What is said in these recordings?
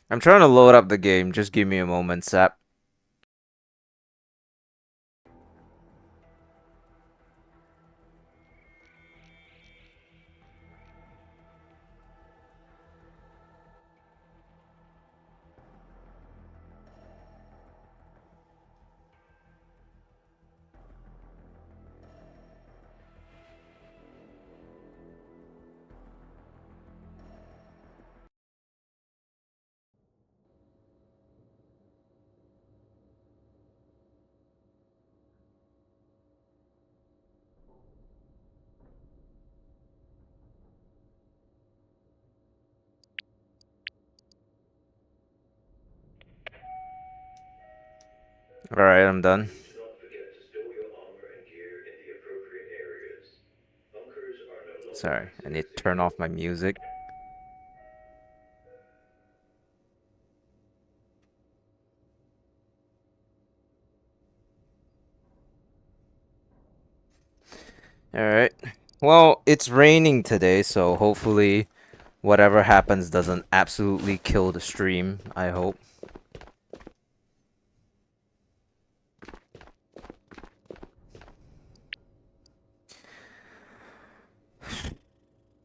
I'm trying to load up the game. Just give me a moment, Sap. Alright, I'm done. Please do not forget to store your armor and gear in the appropriate areas. Bunkers are no longer Sorry, I active need as to turn off usual. my music. Alright. Well, it's raining today, so hopefully whatever happens doesn't absolutely kill the stream, I hope.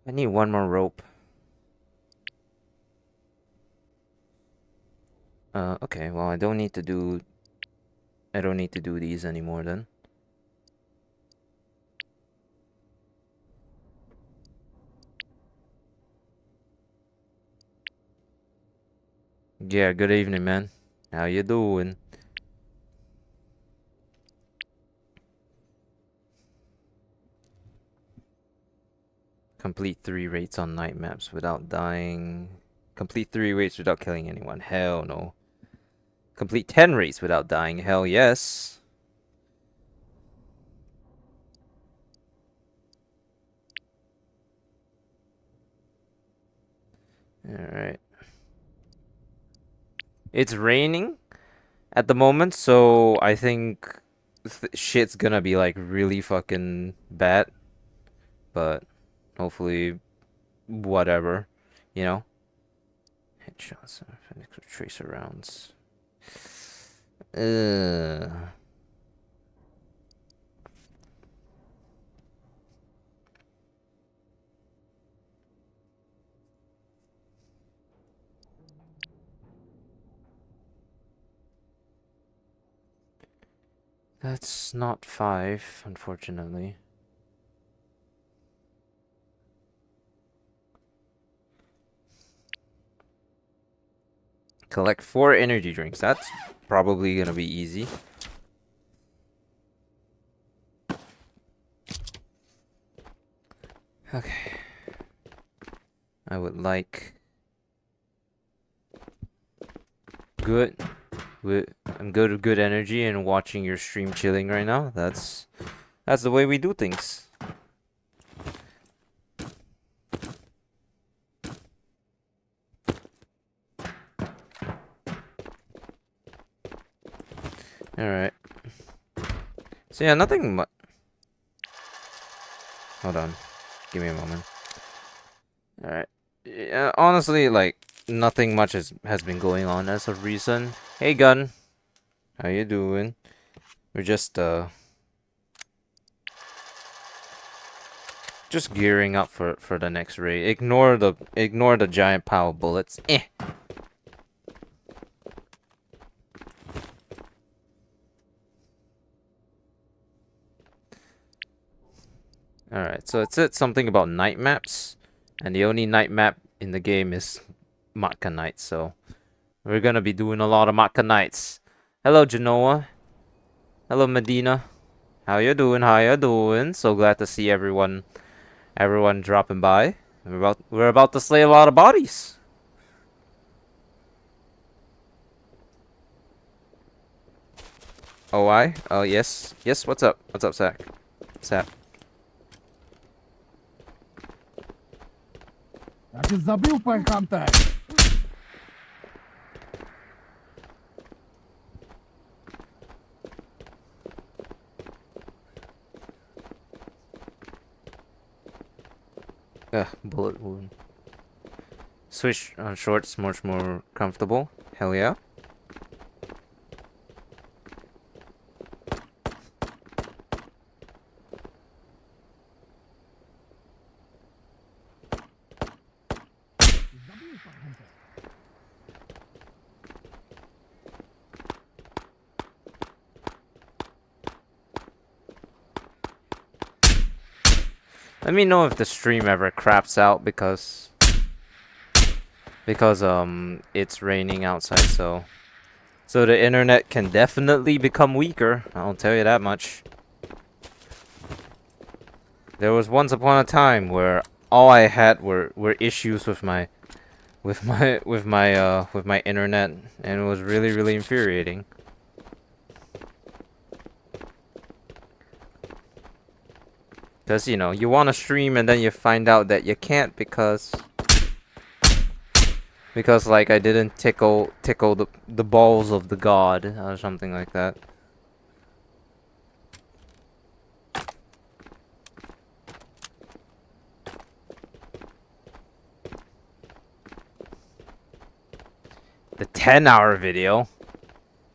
I need one more rope. Okay, well I don't need to do these anymore then. Yeah, good evening, man. How you doing? Complete 3 rates on night maps without dying. Complete 3 rates without killing anyone. Hell no. Complete 10 rates without dying. Hell yes. Alright. It's raining at the moment, so I think shit's gonna be like really fucking bad. But hopefully, whatever, you know? Headshots, tracer rounds. Uh, that's not 5, unfortunately. Collect 4 energy drinks. That's probably gonna be easy. Okay. I would like good. I'm good with good energy and watching your stream chilling right now. That's the way we do things. All right. So yeah, nothing much. Hold on. Give me a moment. All right. Yeah, honestly, like nothing much has been going on as of recent. Hey, Gun. How you doing? We're just gearing up for the next raid. Ignore the giant pile of bullets. Eh. Alright, so it said something about night maps, and the only night map in the game is Matka Nights, so we're gonna be doing a lot of Matka Nights. Hello, Genoa. Hello, Medina. How you doing? How you doing? So glad to see everyone dropping by. We're about to slay a lot of bodies. Oh, I? Oh, yes. Yes, what's up? What's up, Zach? Sap. Я тебя забил, Панхантай! Ugh, bullet wound. Switch on shorts, much more comfortable. Hell yeah. Let me know if the stream ever craps out because it's raining outside, so the internet can definitely become weaker. I'll tell you that much. There was once upon a time where all I had were issues with my internet, and it was really infuriating. Because, you know, you want to stream and then you find out that you can't because like I didn't tickle the balls of the god or something like that. The 10-hour video.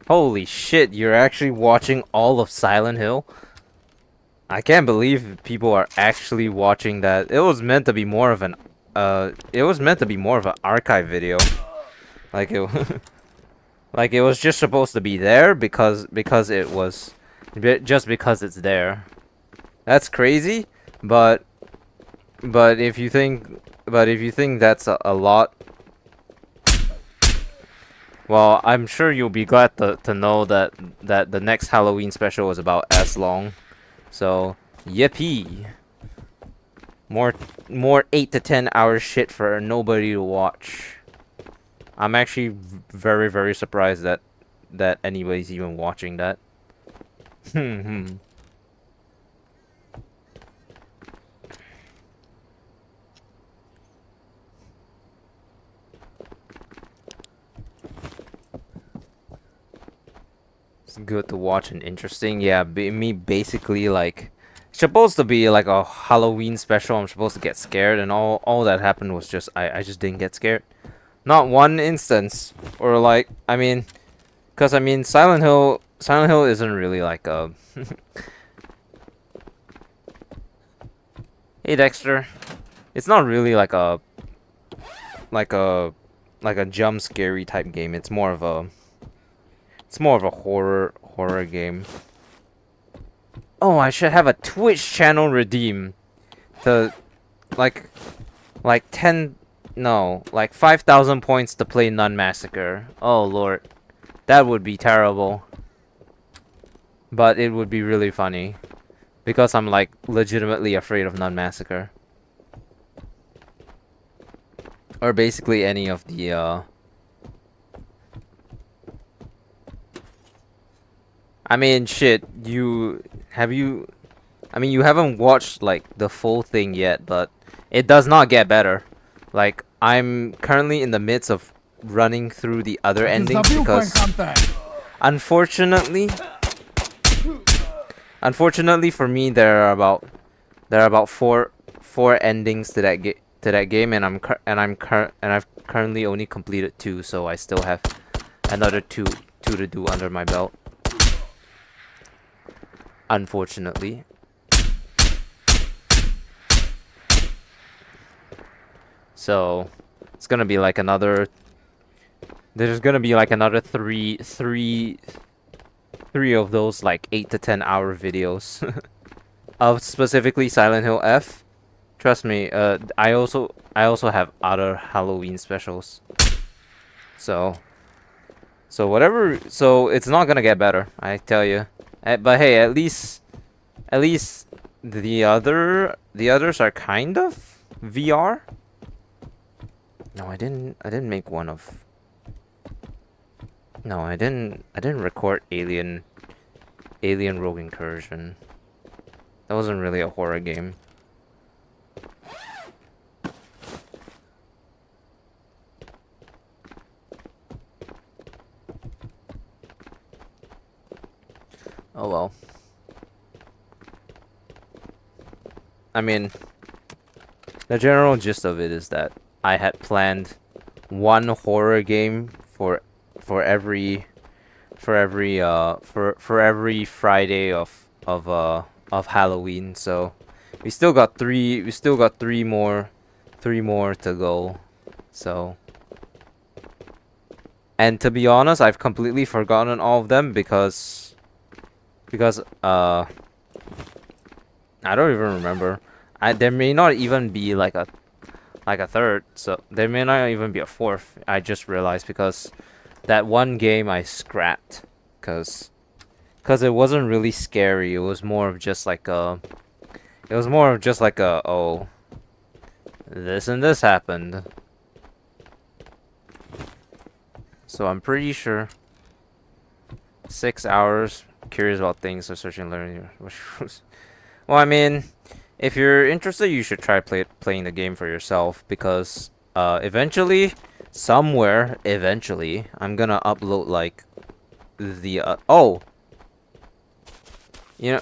Holy shit, you're actually watching all of Silent Hill? I can't believe people are actually watching that. It was meant to be more of an archive video. Like it like it was just supposed to be there because it was just because it's there. That's crazy, but if you think that's a lot, well, I'm sure you'll be glad to know that the next Halloween special is about as long. So, yippee. More 8 to 10 hour shit for nobody to watch. I'm actually very surprised that anybody's even watching that. It's good to watch and interesting. Yeah, me basically like it's supposed to be like a Halloween special. I'm supposed to get scared, and all that happened was just I just didn't get scared. Not one instance, or like I mean, because I mean Silent Hill isn't really like a. Hey Dexter, it's not really like a jump scary type game. It's more of a horror game. Oh, I should have a Twitch channel redeem to like 5,000 points to play Nun Massacre. Oh lord. That would be terrible. But it would be really funny because I'm like legitimately afraid of Nun Massacre. Or basically any of the I mean, shit, you haven't watched like the full thing yet, but it does not get better. Like, I'm currently in the midst of running through the other endings because unfortunately for me there are about four endings to that game, and I've currently only completed 2, so I still have another two to do under my belt. Unfortunately. So it's gonna be like another. There's gonna be like another three of those like 8 to 10 hour videos of specifically Silent Hill F. Trust me. I also have other Halloween specials. So whatever. So it's not gonna get better, I tell you. But hey, at least the others are kind of VR. No, I didn't make one of. No, I didn't record Alien Rogue Incursion. That wasn't really a horror game. Oh well. I mean, the general gist of it is that I had planned one horror game for every for every Friday of Halloween. So we still got three more to go. So, and to be honest, I've completely forgotten all of them because I don't even remember. There may not even be like a third, so there may not even be a fourth. I just realized because that one game I scrapped because it wasn't really scary. It was more of just like a oh, this and this happened. So I'm pretty sure 6 hours curious about things or searching and learning. Well, I mean, if you're interested, you should try playing the game for yourself because eventually, eventually, I'm gonna upload like the oh, you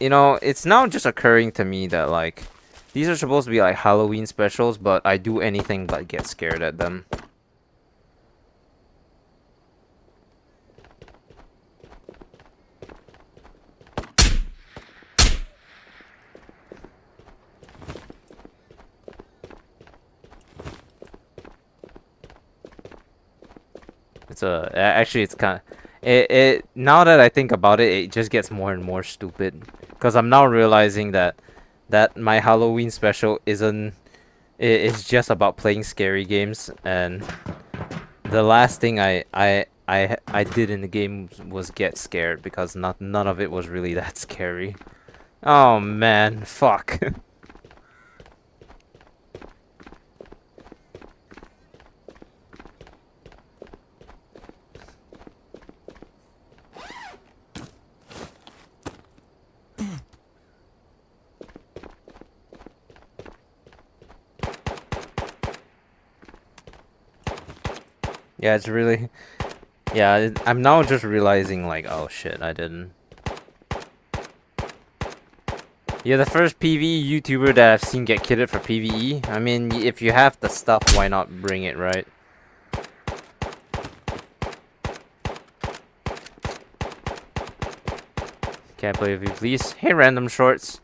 know, it's now just occurring to me that like these are supposed to be like Halloween specials, but I do anything but get scared at them. Actually it's kind of it now that I think about it, it just gets more and more stupid because I'm now realizing that my Halloween special it's just about playing scary games, and the last thing I did in the game was get scared because none of it was really that scary. Oh man, fuck. Yeah, it's really... Yeah, I'm now just realizing, like, oh shit, I didn't. You're the first PvE YouTuber that I've seen get kitted for PvE. I mean, if you have the stuff, why not bring it, right? Can't play with you, please. Hey, random shorts.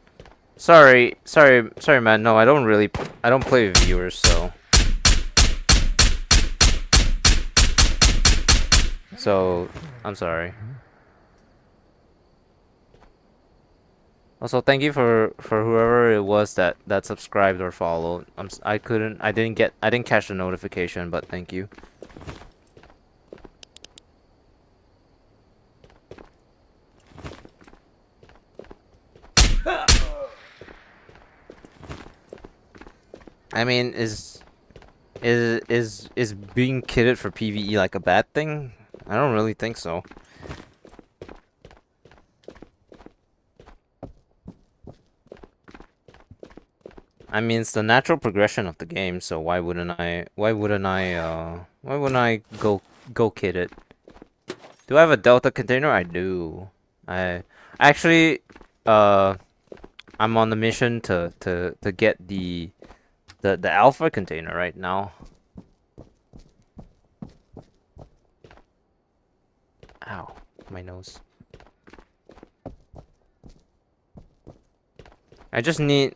Sorry, man. No, I don't play with viewers, so... So, I'm sorry. Also, thank you for whoever it was that subscribed or followed. I didn't catch the notification, but thank you. I mean, is being kitted for PvE like a bad thing? I don't really think so. I mean, it's the natural progression of the game, so why wouldn't I go kit it? Do I have a Delta container? I do. I actually I'm on the mission to get the Alpha container right now. Ow, my nose. I just need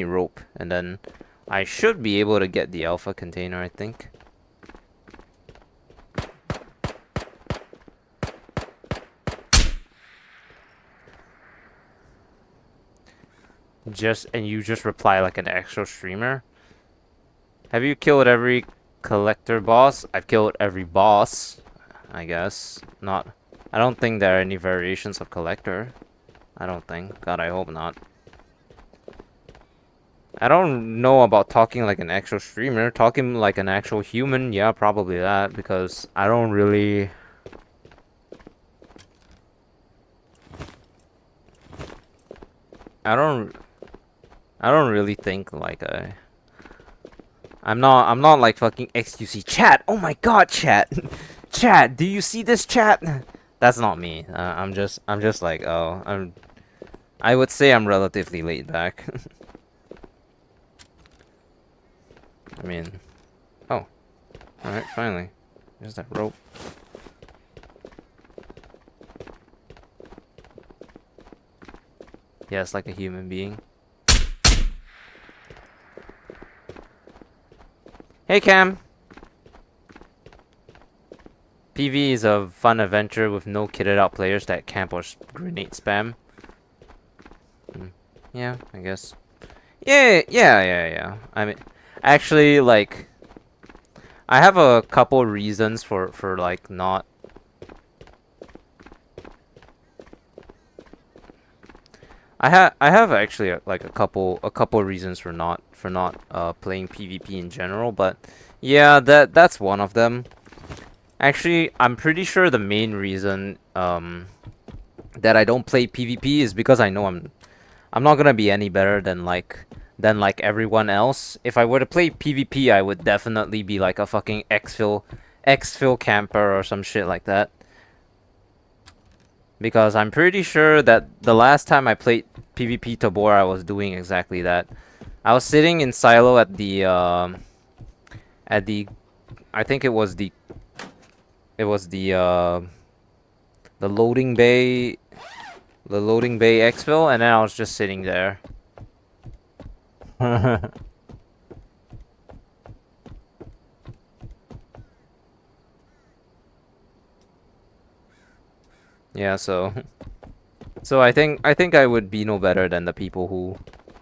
rope, and then I should be able to get the Alpha container, I think. And you just reply like an actual streamer. Have you killed every collector boss? I've killed every boss, I guess. I don't think there are any variations of collector. I don't think. God, I hope not. I don't know about talking like an actual streamer. Talking like an actual human, yeah, probably that, because I don't really... I don't really think like a... I'm not like fucking XQC. Chat! Oh my god, chat! Chat, do you see this, chat? That's not me. I'm just like, oh, I would say I'm relatively laid back. I mean, oh, Alright, finally. There's that rope. Yeah, it's like a human being. Hey Cam! PvE is a fun adventure with no kitted out players that camp or grenade spam. Yeah, I guess. Yeah. I mean, actually, like, I have a couple reasons for like not. I have actually like a couple reasons for not playing PvP in general, but yeah, that's one of them. Actually, I'm pretty sure the main reason that I don't play PvP is because I know I'm not gonna be any better than like everyone else. If I were to play PvP, I would definitely be like a fucking exfil camper or some shit like that. Because I'm pretty sure that the last time I played PvP Tabor, I was doing exactly that. I was sitting in silo at the I think it was the loading bay exfil, and then I was just sitting there. Yeah, so I think I would be no better than the people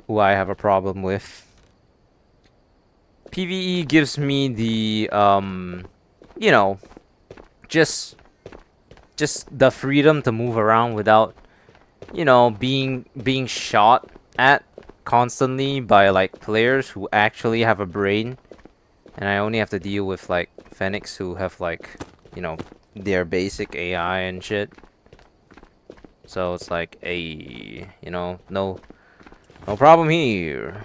who I have a problem with. PvE gives me the you know, just the freedom to move around without, you know, being shot at constantly by like players who actually have a brain, and I only have to deal with like Phoenix who have like, you know, their basic AI and shit. So it's like a, you know, no problem here.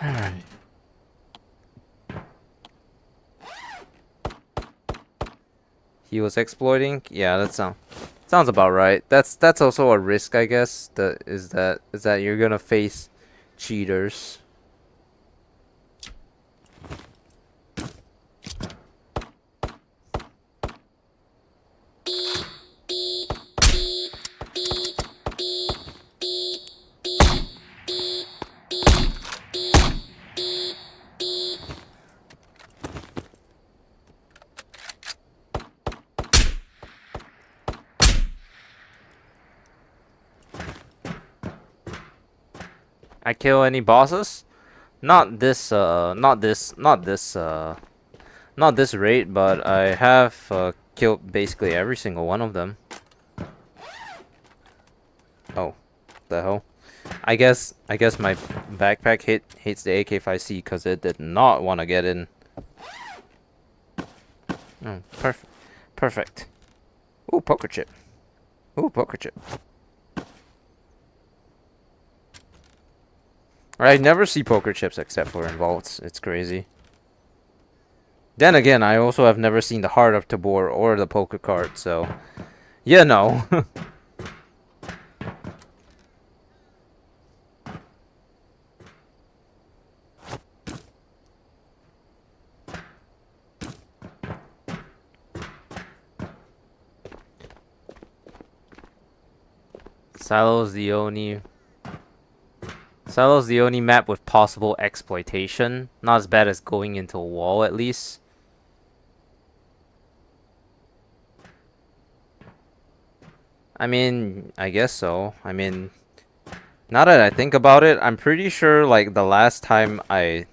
Alright. He was exploiting? Yeah, that sounds about right. That's also a risk, I guess. That you're gonna face cheaters. I kill any bosses? Not this rate, but I have killed basically every single one of them. Oh, the hell. I guess my backpack hates the AK-5C because it did not want to get in. Oh, perfect. Ooh, poker chip. I never see poker chips except for in vaults. It's crazy. Then again, I also have never seen the Heart of Tabor or the poker card, so yeah, no. Silo's the only map with possible exploitation. Not as bad as going into a wall, at least. I mean, I guess so. I mean, now that I think about it, I'm pretty sure like the last time I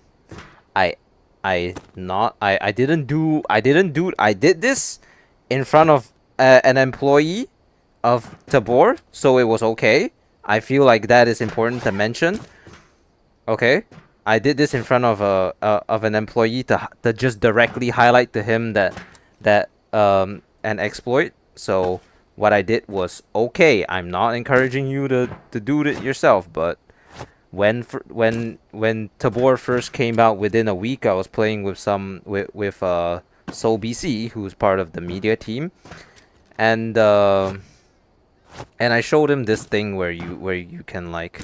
did this in front of an employee of Tabor, so it was okay. I feel like that is important to mention. Okay, I did this in front of an employee to just directly highlight to him that an exploit. So what I did was okay. I'm not encouraging you to do it yourself, but when Tabor first came out, within a week, I was playing with Soul BC, who's part of the media team, and I showed him this thing where you can like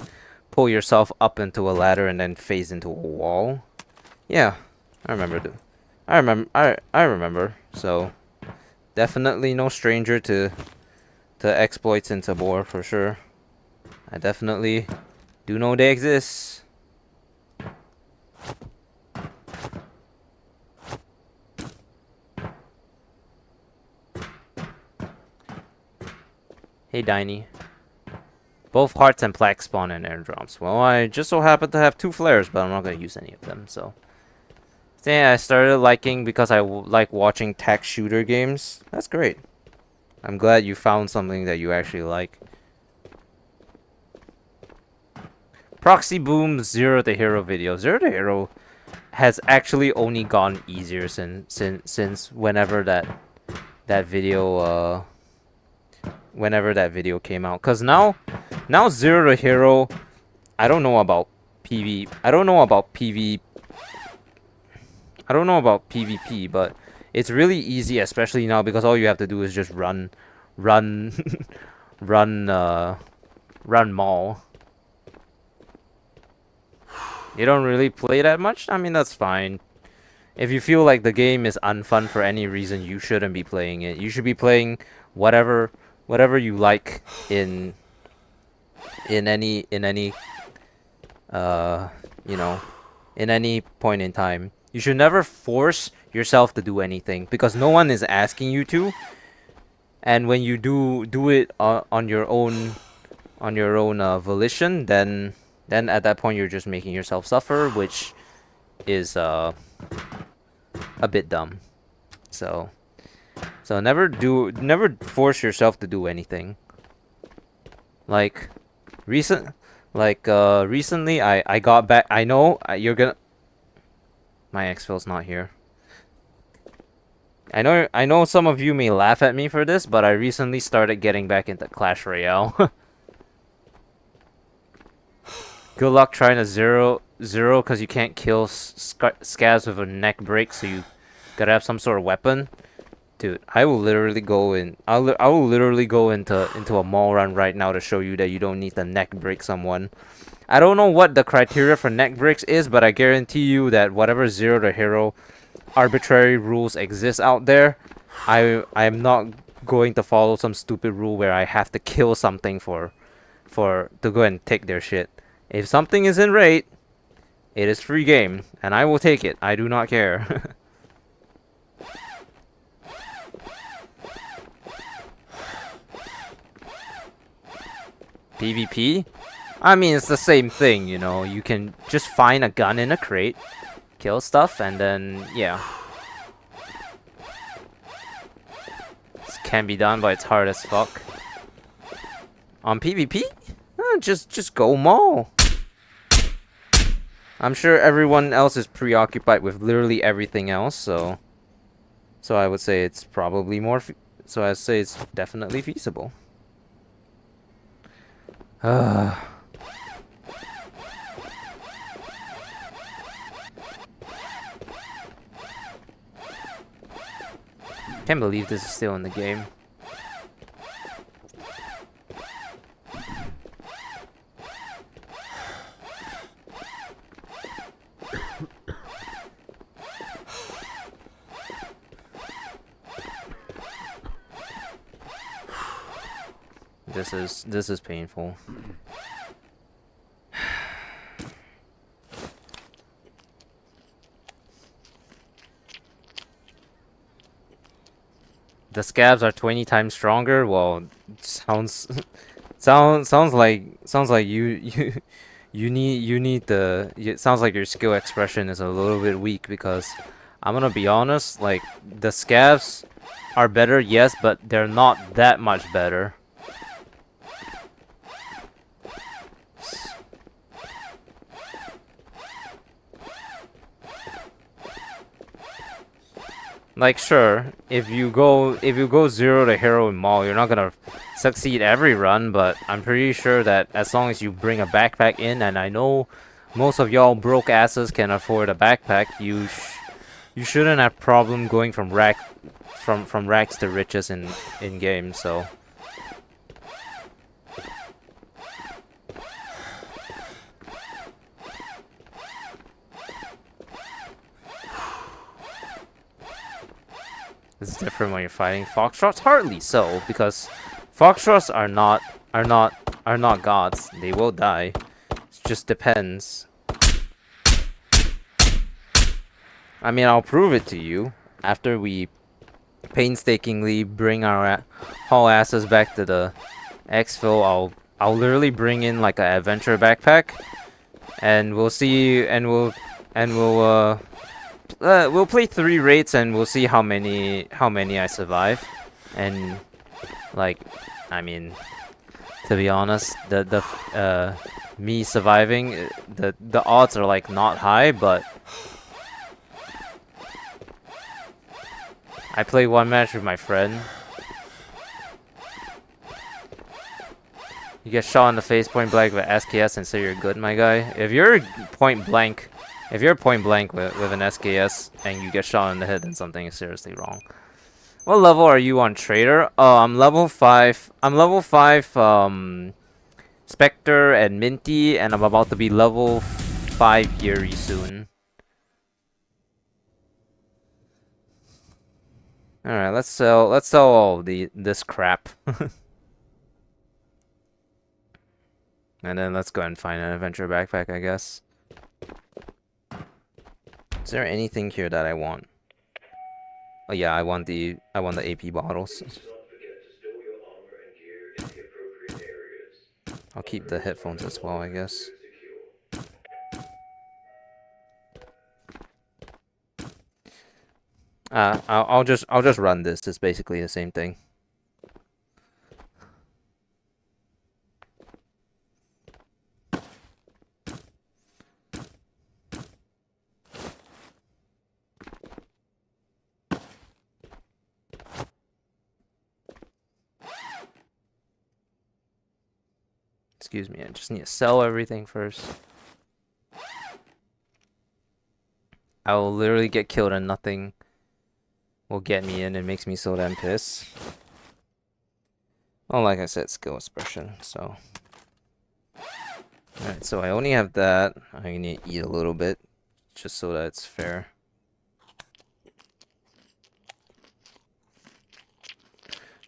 pull yourself up into a ladder and then phase into a wall. Yeah, I remember. I remember. So definitely no stranger to exploits in Tabor for sure. I definitely do know they exist. Hey, Diney. Both hearts and plaques spawn in airdrops. Well, I just so happen to have 2 flares, but I'm not gonna use any of them, so. Yeah, I started liking because I like watching tech shooter games. That's great. I'm glad you found something that you actually like. Proxy Boom Zero to Hero video. Zero to Hero has actually only gone easier since whenever that video came out. Cause now Zero to Hero, I don't know about PV. I don't know about PV. I don't know about PvP, but it's really easy, especially now because all you have to do is just run mall. You don't really play that much? I mean, that's fine. If you feel like the game is unfun for any reason, you shouldn't be playing it. You should be playing whatever you like in any you know, in any point in time. You should never force yourself to do anything because no one is asking you to. And when you do it on your own volition, then at that point you're just making yourself suffer, which is a bit dumb. So never force yourself to do anything. Like recently I got back. I know you're gonna. My exfil's not here. I know some of you may laugh at me for this, but I recently started getting back into Clash Royale. Good luck trying to zero because you can't kill scavs with a neck break, so you gotta have some sort of weapon. Dude, I will literally go in. I will literally go into a mall run right now to show you that you don't need to neck break someone. I don't know what the criteria for neck breaks is, but I guarantee you that whatever Zero to Hero arbitrary rules exist out there, I am not going to follow some stupid rule where I have to kill something to go and take their shit. If something is in raid, it is free game, and I will take it. I do not care. PvP? I mean, it's the same thing, you know. You can just find a gun in a crate, kill stuff, and then, yeah. This can be done, but it's hard as fuck. On PvP? Just go mall. I'm sure everyone else is preoccupied with literally everything else, so I would say it's probably more. So I'd say it's definitely feasible. Can't believe this is still in the game. This is painful. The scabs are 20 times stronger. Well, sounds like you need the. It sounds like your skill expression is a little bit weak because I'm gonna be honest. Like the scabs are better, yes, but they're not that much better. Like sure, if you go Zero to Hero in Mall, you're not gonna succeed every run, but I'm pretty sure that as long as you bring a backpack in, and I know most of y'all broke asses can afford a backpack, you shouldn't have problem going from rags to riches in game. So It's different when you're fighting foxtrots. Hardly so, because foxtrots are not gods. They will die. It just depends. I mean, I'll prove it to you after we painstakingly bring our haul asses back to the exfil. I'll literally bring in like an adventure backpack, and we'll see, and we'll play 3 raids, and we'll see how many I survive. And like, I mean, to be honest, me surviving, the odds are like not high, but I played 1 match with my friend. You get shot in the face point blank with SKS and say you're good, my guy. If you're point blank with an SKS and you get shot in the head, then something is seriously wrong. What level are you on Trader? I'm level 5. I'm level 5 Spectre and Minty, and I'm about to be level 5 Yuri soon. Alright, let's sell all this crap. And then let's go and find an adventure backpack, I guess. Is there anything here that I want? Oh yeah, I want the AP bottles. Please do not forget to store your armor and gear in the appropriate areas. I'll keep the headphones as well, I guess. I'll just run this. It's basically the same thing. Excuse me, I just need to sell everything first. I will literally get killed and nothing will get me in. It makes me so damn pissed. Oh, like I said, skill expression, so. Alright, so I only have that. I need to eat a little bit, just so that it's fair.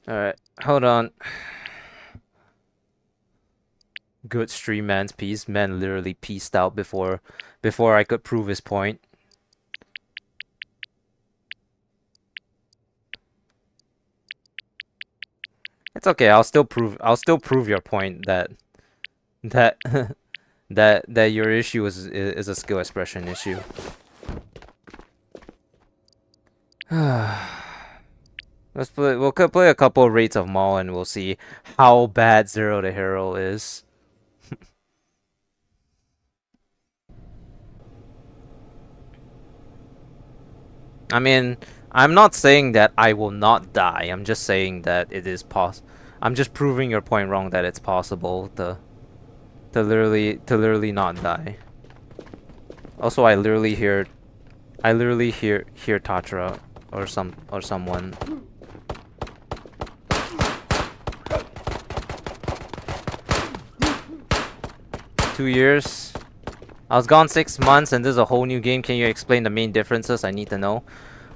Alright, hold on. Good stream, man's piece. Man literally pieced out before I could prove his point. It's okay. I'll still prove your point that that your issue is a skill expression issue. We'll play a couple of rates of Maul and we'll see how bad Zero the Hero is. I mean, I'm not saying that I will not die. I'm just saying that it is I'm just proving your point wrong, that it's possible to literally not die. Also, I literally hear Tatra or someone. Two years. I was gone 6 months and this is a whole new game. Can you explain the main differences? I need to know.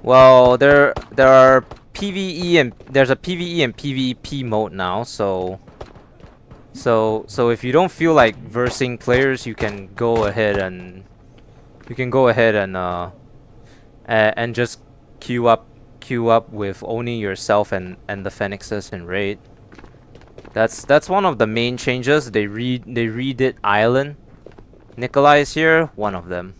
Well, there are PVE and there's a PVE and PvP mode now, so if you don't feel like versing players, you can go ahead and and just queue up with only yourself and the Phoenixes in raid. That's one of the main changes. They redid Island. Nikolai is here, one of them.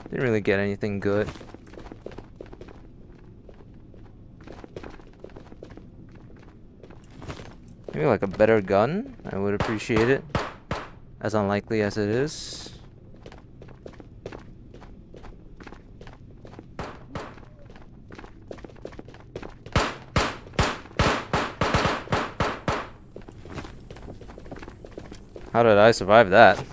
Didn't really get anything good. Maybe like a better gun, I would appreciate it. As unlikely as it is. How did I survive that?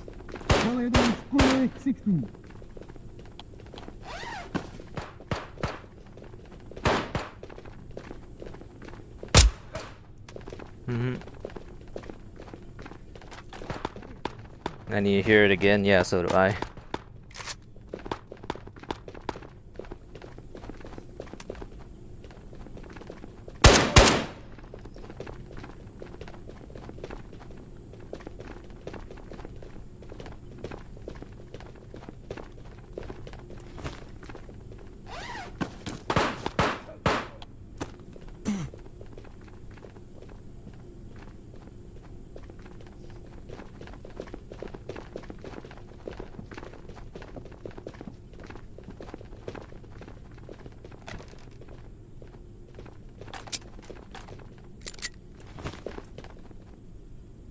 Mm-hmm. And you hear it again? Yeah, so do I.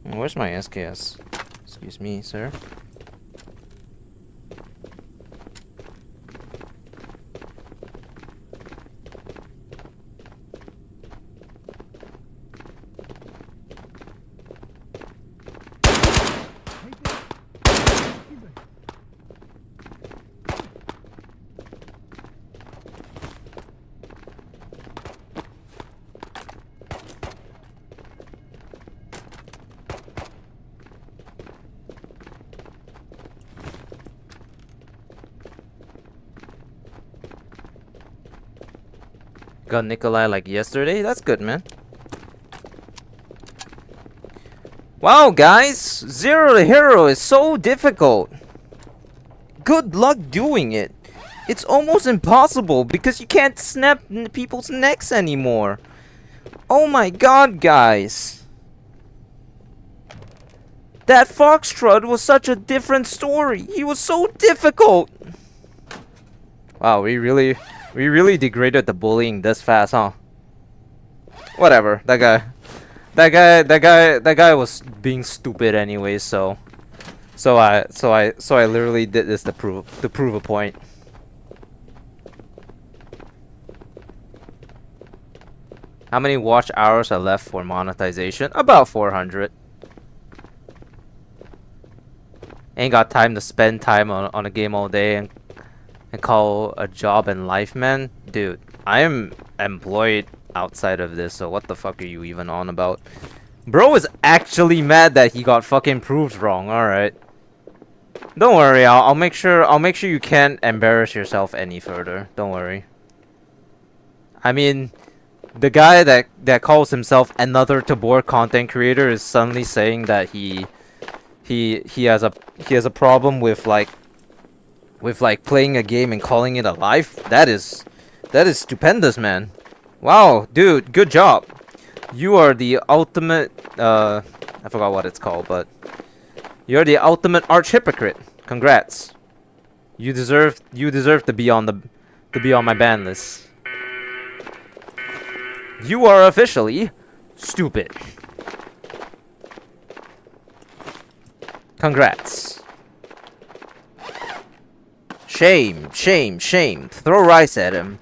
Where's my SKS? Excuse me, sir. Got Nikolai like yesterday? That's good, man. Wow, guys! Zero to Hero is so difficult. Good luck doing it. It's almost impossible because you can't snap people's necks anymore. Oh my god, guys. That Foxtrot was such a different story. He was so difficult. Wow, we really degraded the bullying this fast, huh? Whatever. That guy was being stupid anyway, so I literally did this to prove a point. How many watch hours are left for monetization? About 400. Ain't got time to spend time on a game all day and call a job in life, man. Dude, I am employed outside of this, so what the fuck are you even on about? Bro is actually mad that he got fucking proved wrong. All right. Don't worry. I'll make sure you can't embarrass yourself any further. Don't worry. I mean, the guy that calls himself another Tabor content creator is suddenly saying that he has a problem with like playing a game and calling it a life. That is stupendous, man. Wow, dude, good job. You are the ultimate I forgot what it's called, but you're the ultimate arch hypocrite. Congrats. You deserve to be on my ban list. You are officially stupid. Congrats. Shame, shame, shame. Throw rice at him.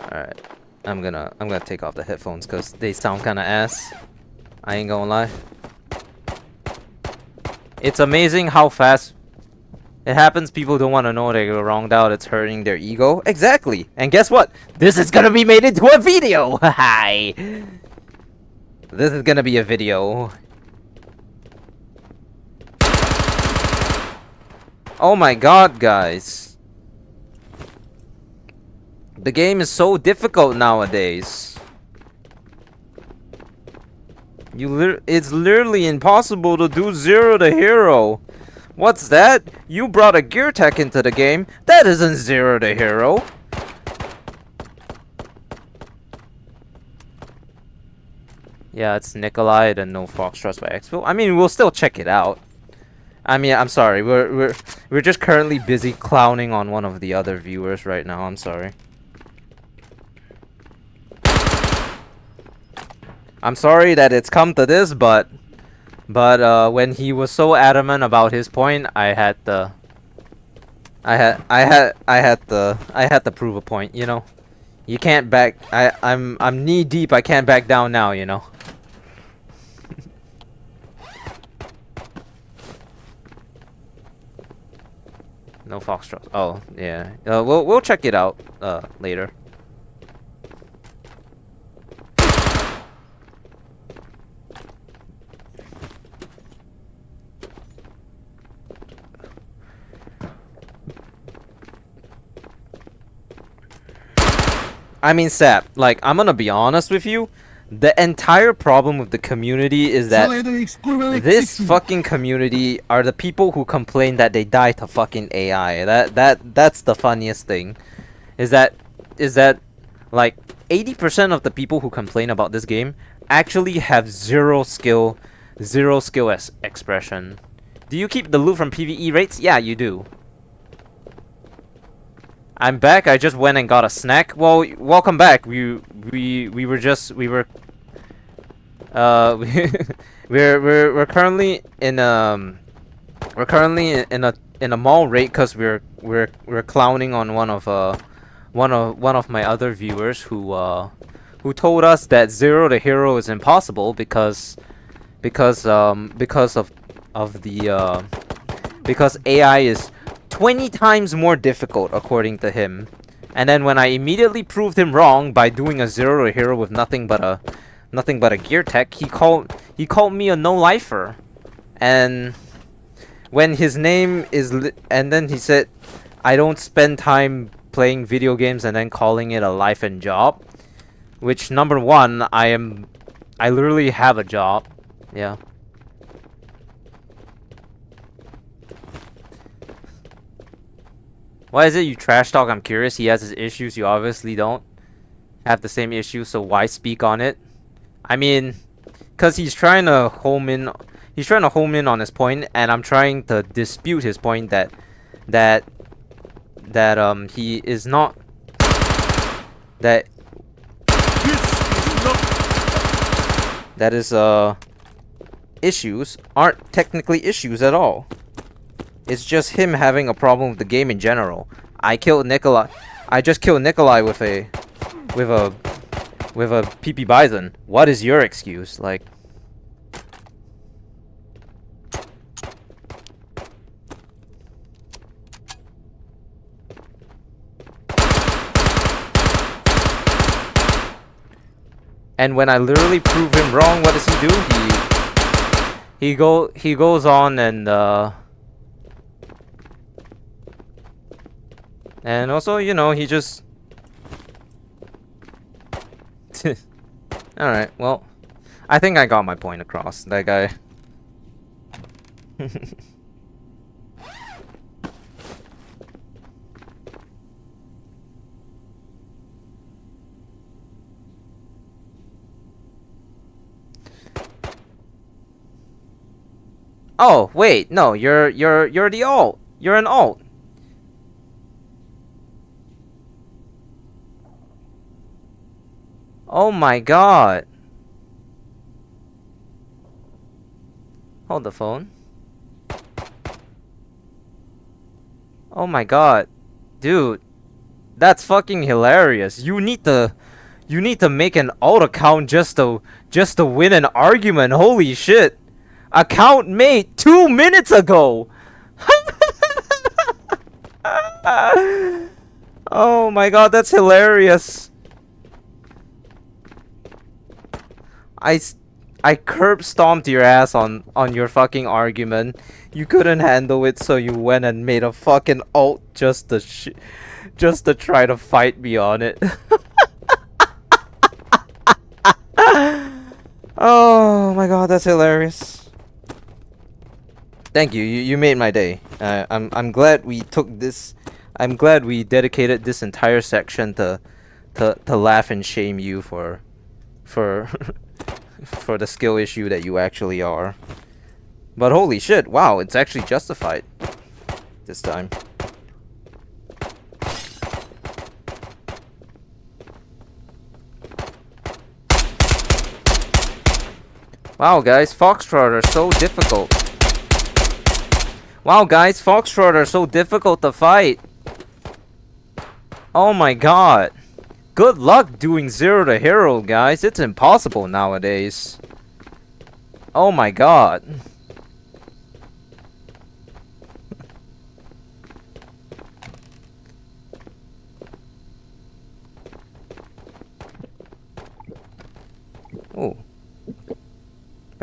Alright. I'm gonna take off the headphones because they sound kinda ass. I ain't gonna lie. It's amazing how fast it happens. People don't want to know they go wronged out. It's hurting their ego. Exactly. And guess what? This is gonna be made into a video. Hi. This is gonna be a video. Oh my god, guys. The game is so difficult nowadays. It's literally impossible to do zero to hero. What's that? You brought a gear tech into the game? That isn't zero to hero. Yeah, it's Nikolai and no Foxtrot by Expo. I mean, we'll still check it out. I mean, I'm sorry. We're just currently busy clowning on one of the other viewers right now. I'm sorry. I'm sorry that it's come to this, but when he was so adamant about his point, I had to prove a point, you know. You can't back. I'm knee deep. I can't back down now, you know. No foxtrot. Oh, yeah. We'll check it out later. I mean, Sap, like, I'm gonna be honest with you. The entire problem with the community is that this fucking community are the people who complain that they die to fucking AI. That's the funniest thing. Is that like 80% of the people who complain about this game actually have zero skill expression. Do you keep the loot from PVE rates? Yeah, you do. I'm back. I just went and got a snack. Well, welcome back. We were we're currently in a mall raid because we're clowning on one of my other viewers who told us that 0 to hero is impossible because AI is 20 times more difficult according to him. And then when I immediately proved him wrong by doing a 0 to hero with nothing but a gear tech, he called me a no-lifer. And when his name is and then he said I don't spend time playing video games and then calling it a life and job, which number one, I literally have a job. Yeah. Why is it you trash talk? I'm curious. He has his issues. You obviously don't have the same issues, so why speak on it? I mean, cause he's trying to home in on his point, and I'm trying to dispute his point that he is not that is issues aren't technically issues at all. It's just him having a problem with the game in general. I just killed Nikolai with a PP Bison. What is your excuse? Like, and when I literally prove him wrong, what does he do? He goes on and also, you know, he just alright, well, I think I got my point across. That guy. Oh, wait, no, you're the alt. You're an alt. Oh my god. Hold the phone. Oh my god. Dude, that's fucking hilarious. You need to make an alt account just to win an argument. Holy shit. Account made 2 minutes ago. Oh my god, that's hilarious. I curb stomped your ass on your fucking argument. You couldn't handle it, so you went and made a fucking alt just to try to fight me on it. Oh my god, that's hilarious. Thank you. You made my day. I'm glad we took this. I'm glad we dedicated this entire section to laugh and shame you for for the skill issue that you actually are. But holy shit, wow, it's actually justified this time. Wow, guys, Foxtrot are so difficult. Wow, guys, Foxtrot are so difficult to fight. Oh my god. Good luck doing 0 to hero, guys. It's impossible nowadays. Oh my god.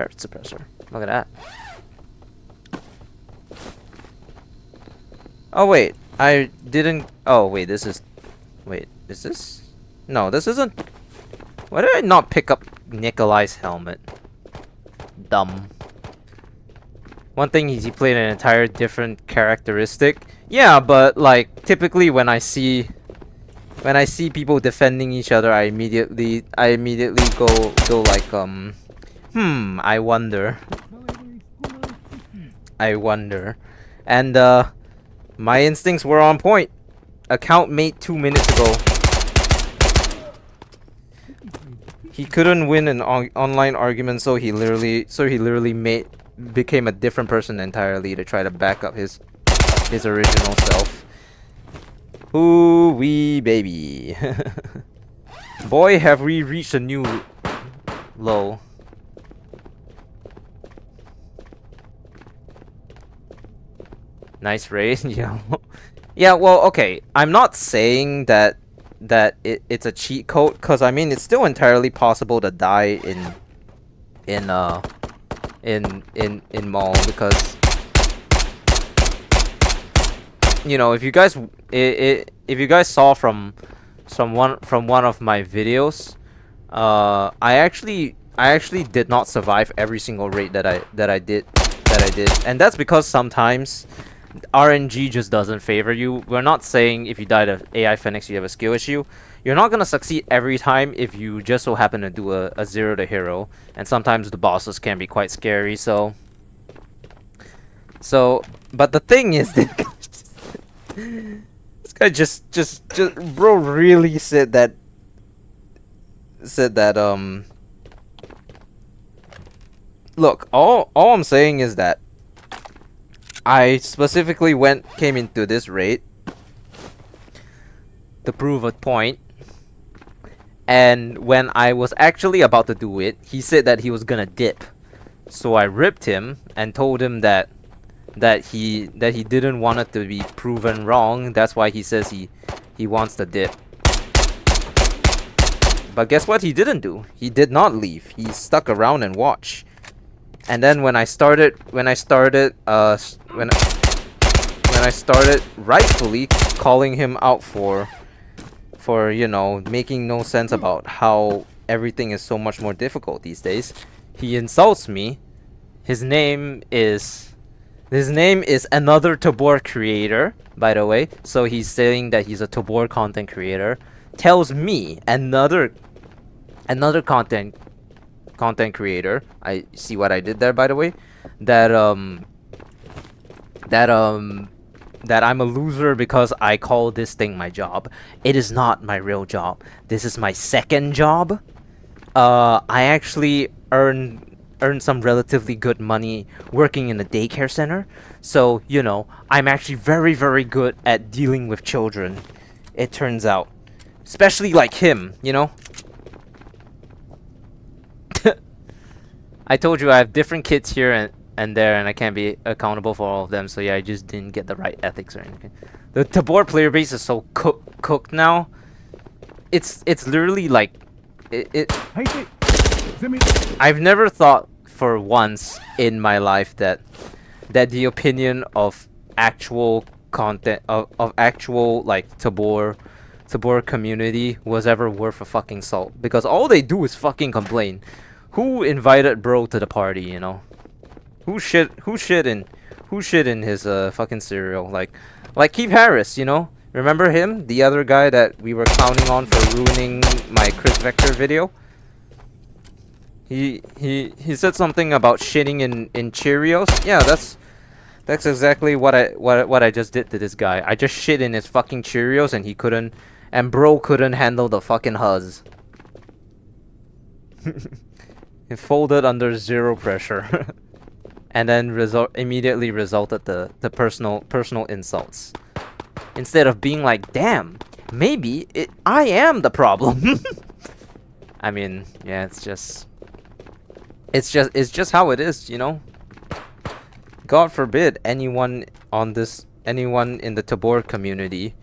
Parrot suppressor. Look at that. Oh wait, I didn't. Oh wait, this is. Wait, is this? No, this isn't. Why did I not pick up Nikolai's helmet? Dumb. One thing is he played an entire different characteristic. Yeah, but like typically when I see people defending each other, I immediately go like I wonder. I wonder. And my instincts were on point. Account mate 2 minutes ago. He couldn't win an online argument, so he literally became a different person entirely to try to back up his original self. Ooh wee baby. Boy, have we reached a new low. Nice raid, yeah. Yeah, well, okay. I'm not saying that it's a cheat code, cause I mean it's still entirely possible to die in mall, because you know, if you guys saw from one of my videos, I actually did not survive every single raid that I did, and that's because sometimes RNG just doesn't favor you. We're not saying if you die to AI Phoenix you have a skill issue. You're not gonna succeed every time if you just so happen to do a 0 to hero, and sometimes the bosses can be quite scary. So, but the thing is, this guy just bro really said that look, all I'm saying is that I specifically came into this raid to prove a point, and when I was actually about to do it, he said that he was gonna dip. So I ripped him and told him that he didn't want it to be proven wrong. That's why he says he wants to dip. But guess what he didn't do? He did not leave. He stuck around and watched. And then when I started rightfully calling him out for you know, making no sense about how everything is so much more difficult these days, he insults me. His name is another Tabor creator, by the way. So he's saying that he's a Tabor content creator. Tells me another content creator, I see what I did there, by the way, that I'm a loser because I call this thing my job. It is not my real job. This is my second job. I actually earn some relatively good money working in a daycare center, so you know, I'm actually very, very good at dealing with children, it turns out, especially like him, you know. I told you I have different kids here and there, and I can't be accountable for all of them. So yeah, I just didn't get the right ethics or anything. The Tabor player base is so cooked now. It's literally like I've never thought for once in my life that the opinion of actual content of actual like Tabor community was ever worth a fucking salt, because all they do is fucking complain. Who invited bro to the party, you know? Who shit in his fucking cereal? Like Keith Harris, you know? Remember him? The other guy that we were clowning on for ruining my Chris Vector video? He said something about shitting in Cheerios. Yeah, that's exactly what I just did to this guy. I just shit in his fucking Cheerios, and bro couldn't handle the fucking huzz. It folded under zero pressure. And then immediately resulted the personal insults. Instead of being like, damn, maybe I am the problem. I mean, yeah, it's just how it is, you know. God forbid anyone in the Tabor community.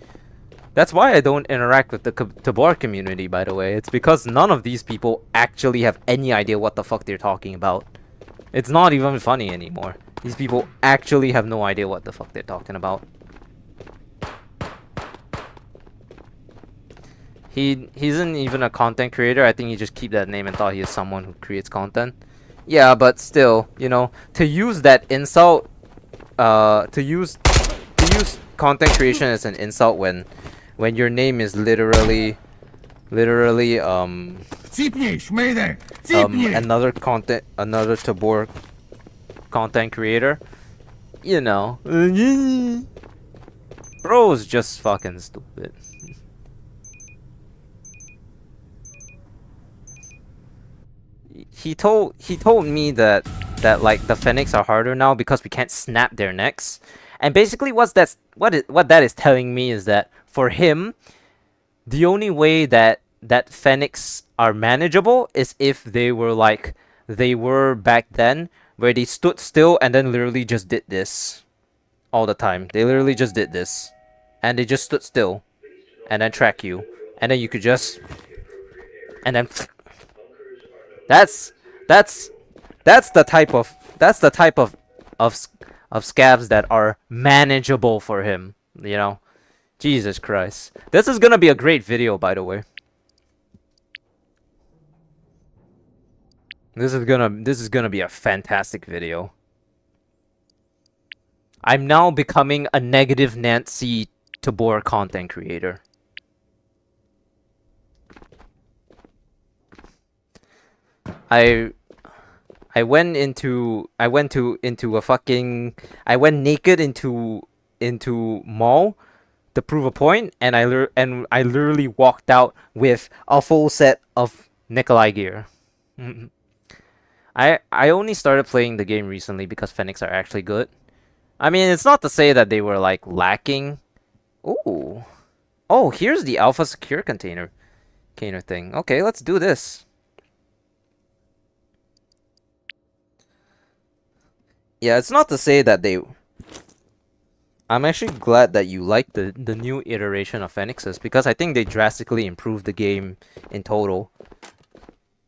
That's why I don't interact with the Tabor community, by the way. It's because none of these people actually have any idea what the fuck they're talking about. It's not even funny anymore. These people actually have no idea what the fuck they're talking about. He isn't even a content creator. I think he just keep that name and thought he is someone who creates content. Yeah, but still, you know, to use that insult, to use content creation as an insult when your name is literally Ципни, шмейде! Ципни! another Tabor content creator, you know, bro is just fucking stupid. He told me that like the Fenix are harder now because we can't snap their necks, and basically what that is telling me is that for him, the only way that Fenix are manageable is if they were like they were back then, where they stood still and then literally just did this all the time. They literally just did this, and they just stood still, and then track you, and then you could just, and then that's the type of scabs that are manageable for him, you know. Jesus Christ. This is gonna be a great video, by the way. This is gonna be a fantastic video. I'm now becoming a negative Nancy Tabor content creator. I went naked into mall to prove a point, and I literally walked out with a full set of Nikolai gear. I only started playing the game recently because Fenix are actually good. I mean, it's not to say that they were like lacking. Ooh. Oh, here's the alpha secure container thing. Okay, let's do this. Yeah, it's not to say that they... I'm actually glad that you like the new iteration of Fenixes, because I think they drastically improved the game in total.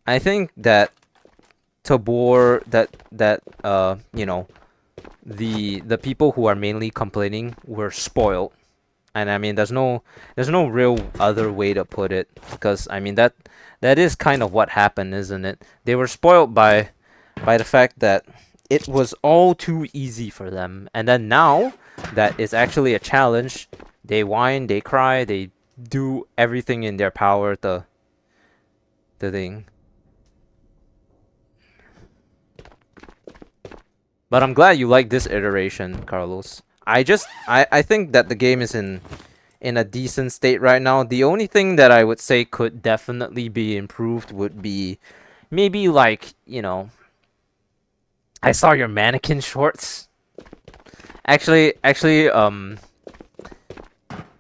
I think that Tabor, you know, the people who are mainly complaining were spoiled. And I mean, there's no real other way to put it, because I mean that is kind of what happened, isn't it? They were spoiled by the fact that it was all too easy for them, and then now that it's actually a challenge, they whine, they cry, they do everything in their power to thing. But I'm glad you like this iteration, Carlos. I think that the game is in a decent state right now. The only thing that I would say could definitely be improved would be maybe, like, you know, I saw your mannequin shorts. Actually,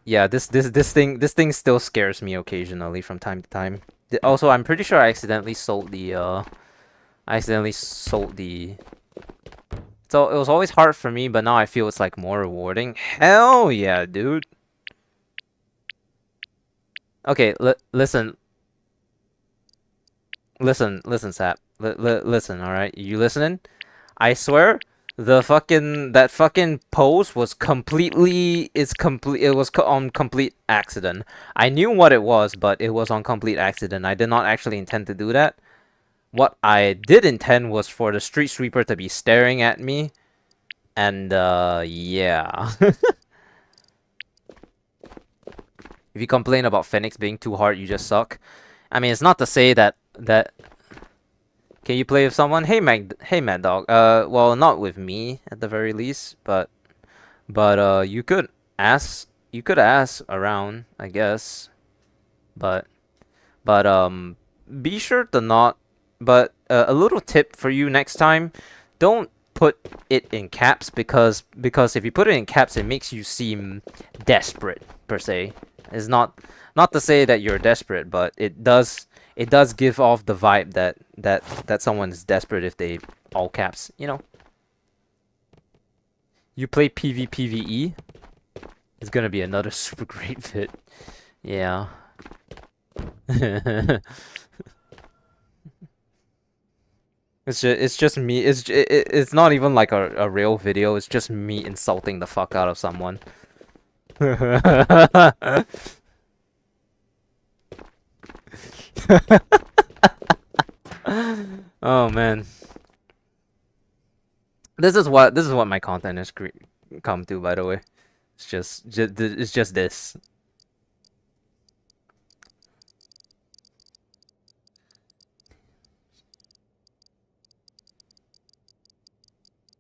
yeah, this thing still scares me occasionally from time to time. Also, I'm pretty sure I accidentally sold the So it was always hard for me, but now I feel it's like more rewarding. Hell yeah, dude. Okay, listen, Sap. Listen, all right? You listening? I swear, that fucking pose was on complete accident. I knew what it was, but it was on complete accident. I did not actually intend to do that. What I did intend was for the street sweeper to be staring at me, and yeah. If you complain about Fenix being too hard, you just suck. I mean, it's not to say that Can you play with someone? Hey Mad Dog. Well, not with me at the very least, but you could ask around, I guess. But be sure to not. But a little tip for you next time: don't put it in caps, because if you put it in caps, it makes you seem desperate per se. It's not to say that you're desperate, but it does give off the vibe that someone is desperate if they all caps, you know. You play PvE, it's gonna be another super great vid. Yeah. It's just me. It's not even like a real video. It's just me insulting the fuck out of someone. Oh man. This is what my content has come to, by the way. It's just this.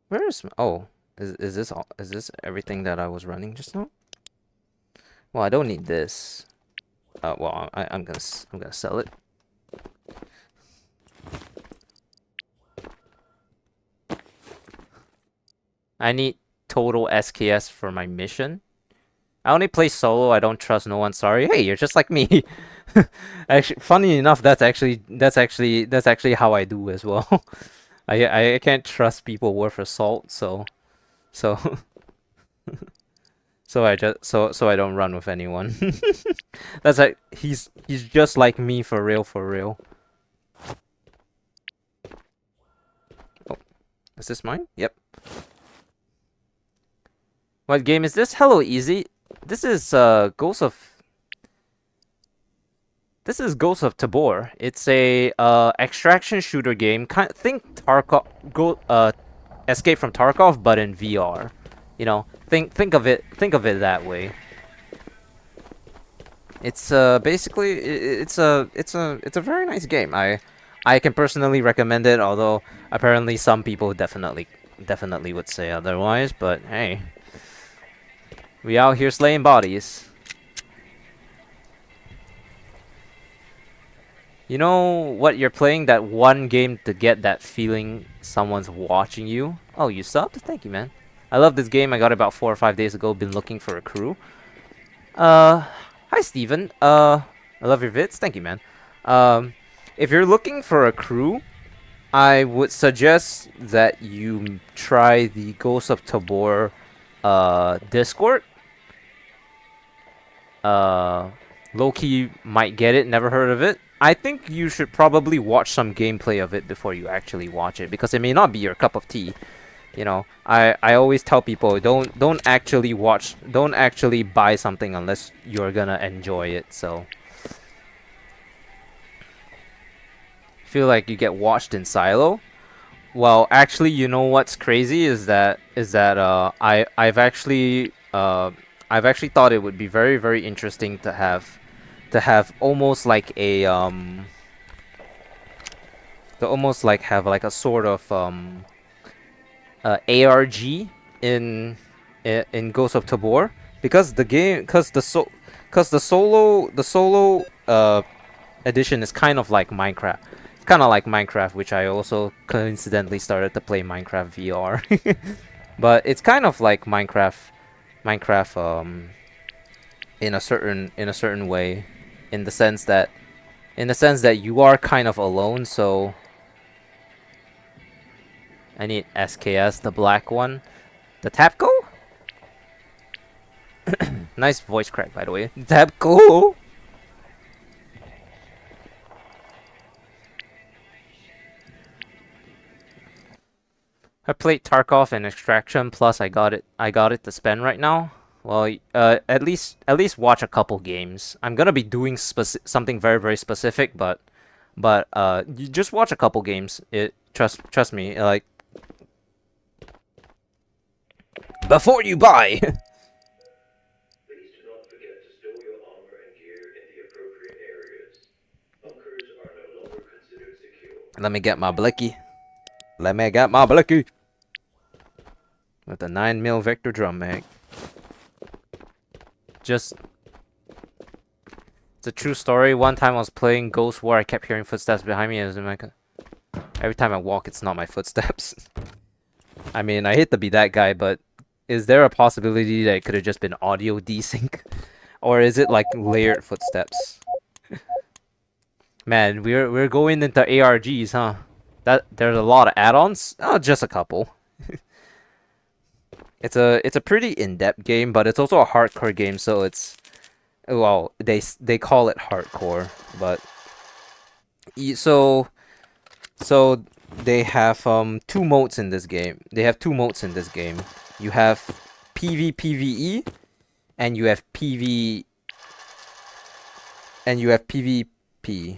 Where is is this all? Is this everything that I was running just now? Well, I don't need this. Well, I'm gonna sell it. I need total SKS for my mission. I only play solo. I don't trust no one. Sorry. Hey, you're just like me. Actually, funny enough, that's actually how I do as well. I can't trust people worth a salt, so so so I don't run with anyone. That's like he's just like me for real, for real. Oh, is this mine? Yep. What game is this? Hello, Easy. This is Ghost of Tabor. It's a extraction shooter game. Think Tarkov, Escape from Tarkov, but in VR. You know, think of it that way. It's basically it's a very nice game. I can personally recommend it, although apparently some people definitely would say otherwise. But hey, we out here slaying bodies. You know what? You're playing that one game to get that feeling someone's watching you. Oh, you subbed? Thank you, man. I love this game. I got it about 4 or 5 days ago. Been looking for a crew. Hi, Steven. I love your vids. Thank you, man. If you're looking for a crew, I would suggest that you try the Ghost of Tabor, Discord. Low-key might get it. Never heard of it. I think you should probably watch some gameplay of it before you actually watch it, because it may not be your cup of tea. You know, I always tell people don't actually buy something unless you're gonna enjoy it. So feel like you get watched in silo. Well, actually, you know what's crazy is that I've actually thought it would be very, very interesting to have almost like a to almost like have like a sort of ARG in Ghost of Tabor, because the solo edition is kind of like Minecraft. It's kind of like Minecraft, which I also coincidentally started to play Minecraft VR. But it's kind of like Minecraft in a certain way, in the sense that you are kind of alone. So I need SKS, the black one. The Tapco? Nice voice crack, by the way. Tapco! I played Tarkov and Extraction, plus I got it to spend right now. Well, at least watch a couple games. I'm gonna be doing something very, very specific, but you just watch a couple games. Trust me, like, before you buy. Please do not forget to store your armor and gear in the appropriate areas. Bunkers are no longer considered secure. Let me get my blicky. With the 9mm Vector drum mag. It's a true story. One time I was playing Ghost War, I kept hearing footsteps behind me. Every time I walk, it's not my footsteps. I mean, I hate to be that guy, but is there a possibility that it could have just been audio desync? Or is it like layered footsteps? Man, we're going into ARGs, huh? There's a lot of add-ons? Oh, just a couple. It's a pretty in-depth game, but it's also a hardcore game, so it's, well, they call it hardcore, but so they have two modes in this game. They have two modes in this game. You have PvPvE and you have PvP,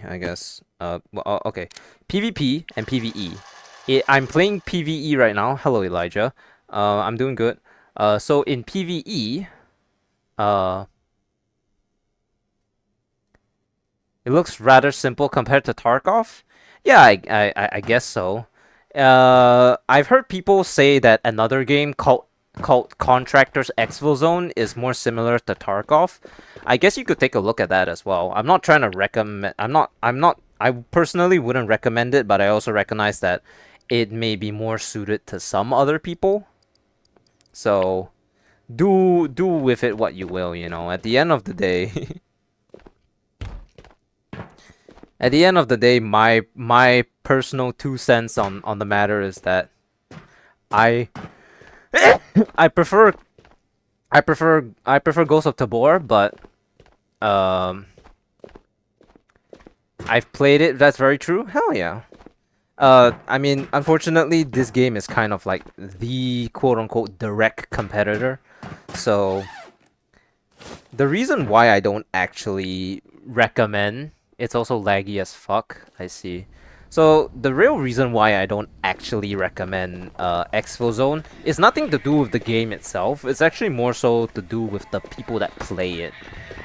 I guess. Okay. PvP and PvE. I'm playing PvE right now. Hello, Elijah. I'm doing good. So in PvE, it looks rather simple compared to Tarkov. Yeah, I guess so. I've heard people say that another game called Contractor's Exfil Zone is more similar to Tarkov. I guess you could take a look at that as well. I'm not trying to recommend. I personally wouldn't recommend it, but I also recognize that it may be more suited to some other people. So do with it what you will. You know, at the end of the day. At the end of the day, my personal 2 cents on the matter is that I I prefer Ghost of Tabor, but um I've played it. That's very true. Hell yeah. I mean, unfortunately, this game is kind of like the quote unquote direct competitor. So the reason why I don't actually recommend, it's also laggy as fuck, I see. So the real reason why I don't actually recommend Exfil Zone is nothing to do with the game itself. It's actually more so to do with the people that play it.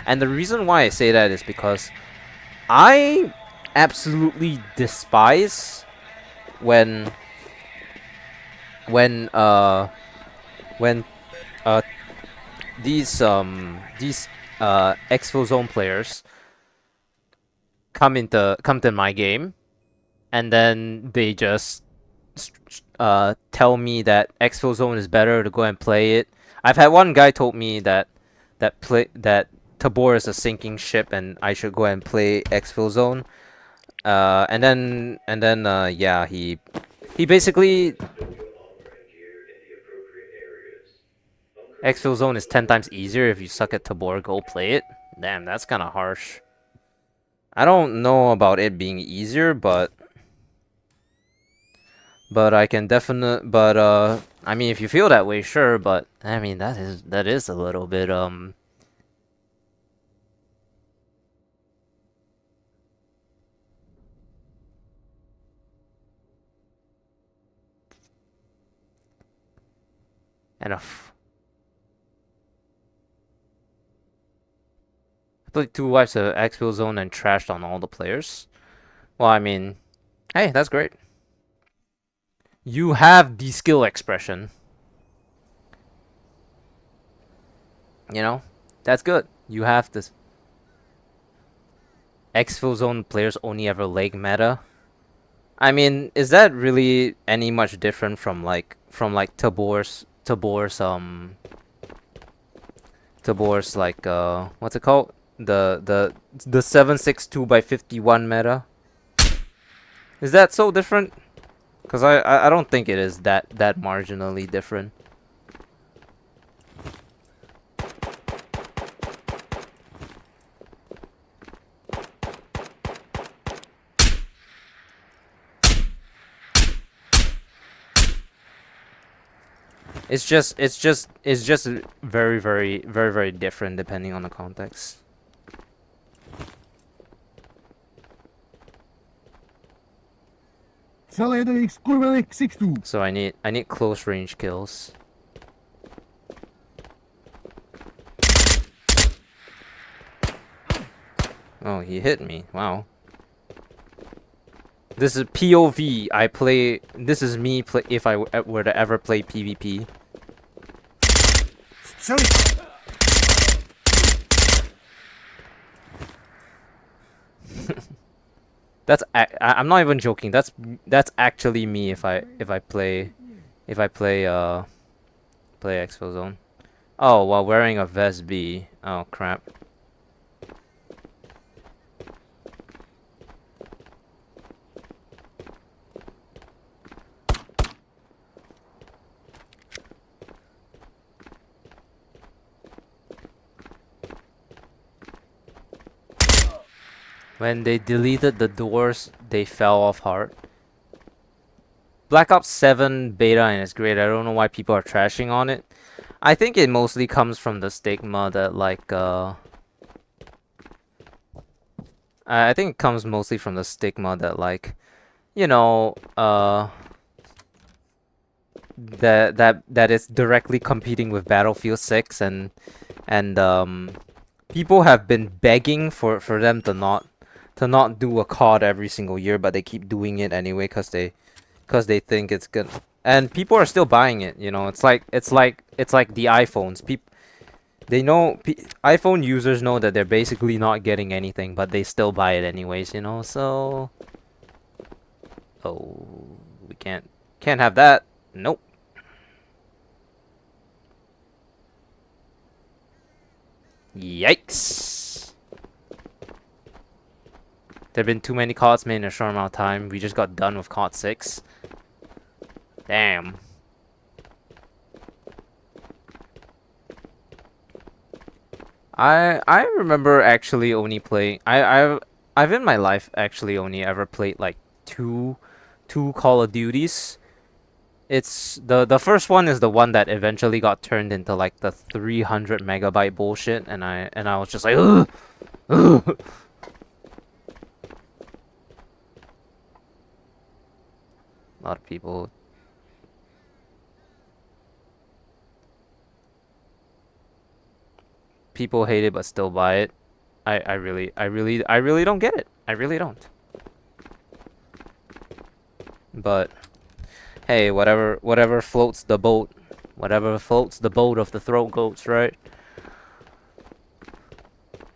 And the reason why I say that is because I absolutely despise when when uh when uh these Exfil Zone players come to my game and then they just tell me that Exfil Zone is better to go and play it. I've had one guy told me that Tabor is a sinking ship and I should go and play Exfil Zone. Yeah, he basically Stow your armor and gear in the appropriate areas. Exfil Zone is 10 times easier if you suck at Tabor. Go play it. Damn, that's kind of harsh. I don't know about it being easier, but I can definitely. But I mean, if you feel that way, sure. But I mean, that is a little bit enough. I played 2 wipes of Exfil Zone and trashed on all the players. Well, I mean, hey, that's great. You have the skill expression. You know, that's good. You have this. Exfil Zone players only ever leg meta. I mean, is that really any much different from like Tabor's like what's it called? The 762 by 51 meta? Is that so different? Cause I don't think it is that marginally different. It's just very different depending on the context. Salado X kurwa X62. So I need close range kills. Oh, he hit me. Wow. This is POV. I play. This is me play if I were to ever play PvP. Strzelić! I'm not even joking. That's actually me if I play Exfil Zone. Oh, while wearing a vest B. Oh crap. When they deleted the doors, they fell off hard. Black Ops 7 beta and it's great. I don't know why people are trashing on it. I think it mostly comes from the stigma that like I think it comes mostly from the stigma that like, you know, that it's directly competing with Battlefield 6 and people have been begging for them to not do a COD every single year, but they keep doing it anyway because they think it's good, and people are still buying it. You know, it's like the iPhones. They know iPhone users know that they're basically not getting anything, but they still buy it anyways. You know, so we can't have that. Nope. Yikes. There have been too many CODs made in a short amount of time. We just got done with COD 6. Damn. I remember actually only playing I've in my life actually only ever played like two Call of Duties. It's the first one is the one that eventually got turned into like the 300 megabyte bullshit, and I was just like, ugh, ugh. A lot of people. People hate it but still buy it. I really don't get it. I really don't. But hey, whatever floats the boat. Whatever floats the boat of the throat goats, right?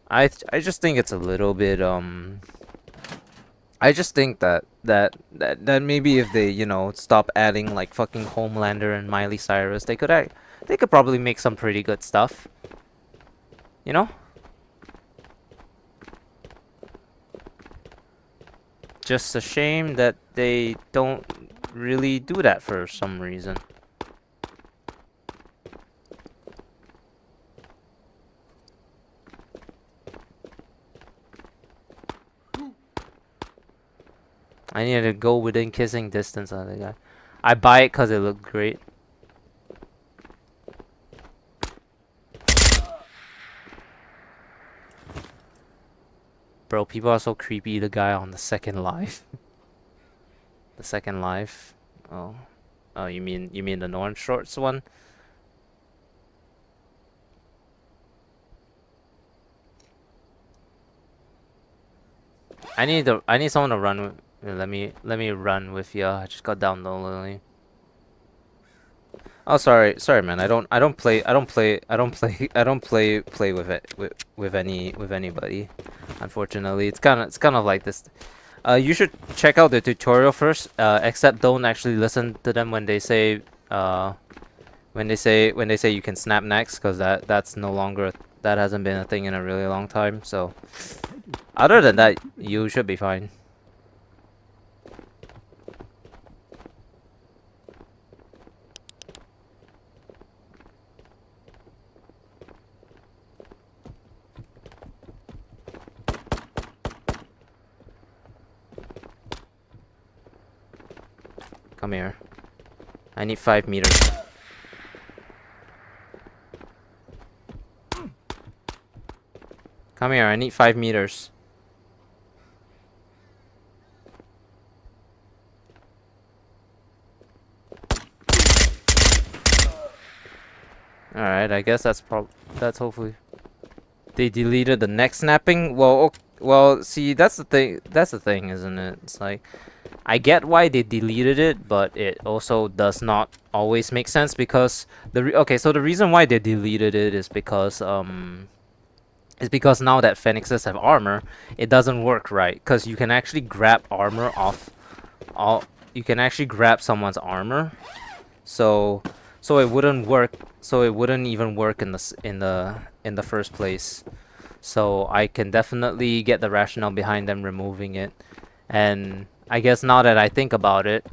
I just think it's a little bit I just think that maybe if they, you know, stop adding like fucking Homelander and Miley Cyrus, they could probably make some pretty good stuff. You know? Just a shame that they don't really do that for some reason. I need to go within kissing distance of the guy. I buy it because it looked great. Bro, people are so creepy. The guy on the second live. The second live. Oh, you mean the Norn Shorts one? I need someone to run with. Let me run with you. I just got down lonely. Oh, sorry, man. I don't play with it with anybody. Unfortunately, it's kind of like this. You should check out the tutorial first. Except don't actually listen to them when they say you can snap next, because that's no longer, that hasn't been a thing in a really long time. So other than that, you should be fine. Come here. I need 5 meters. Come here, I need 5 meters. Alright, I guess that's hopefully. They deleted the neck snapping? Well, see, that's the thing, isn't it? It's like, I get why they deleted it, but it also does not always make sense, because so the reason why they deleted it is because now that Phoenixes have armor, it doesn't work right, because you can actually grab armor off you can actually grab someone's armor, so it wouldn't work, so it wouldn't even work in the first place. So I can definitely get the rationale behind them removing it. And I guess now that I think about it,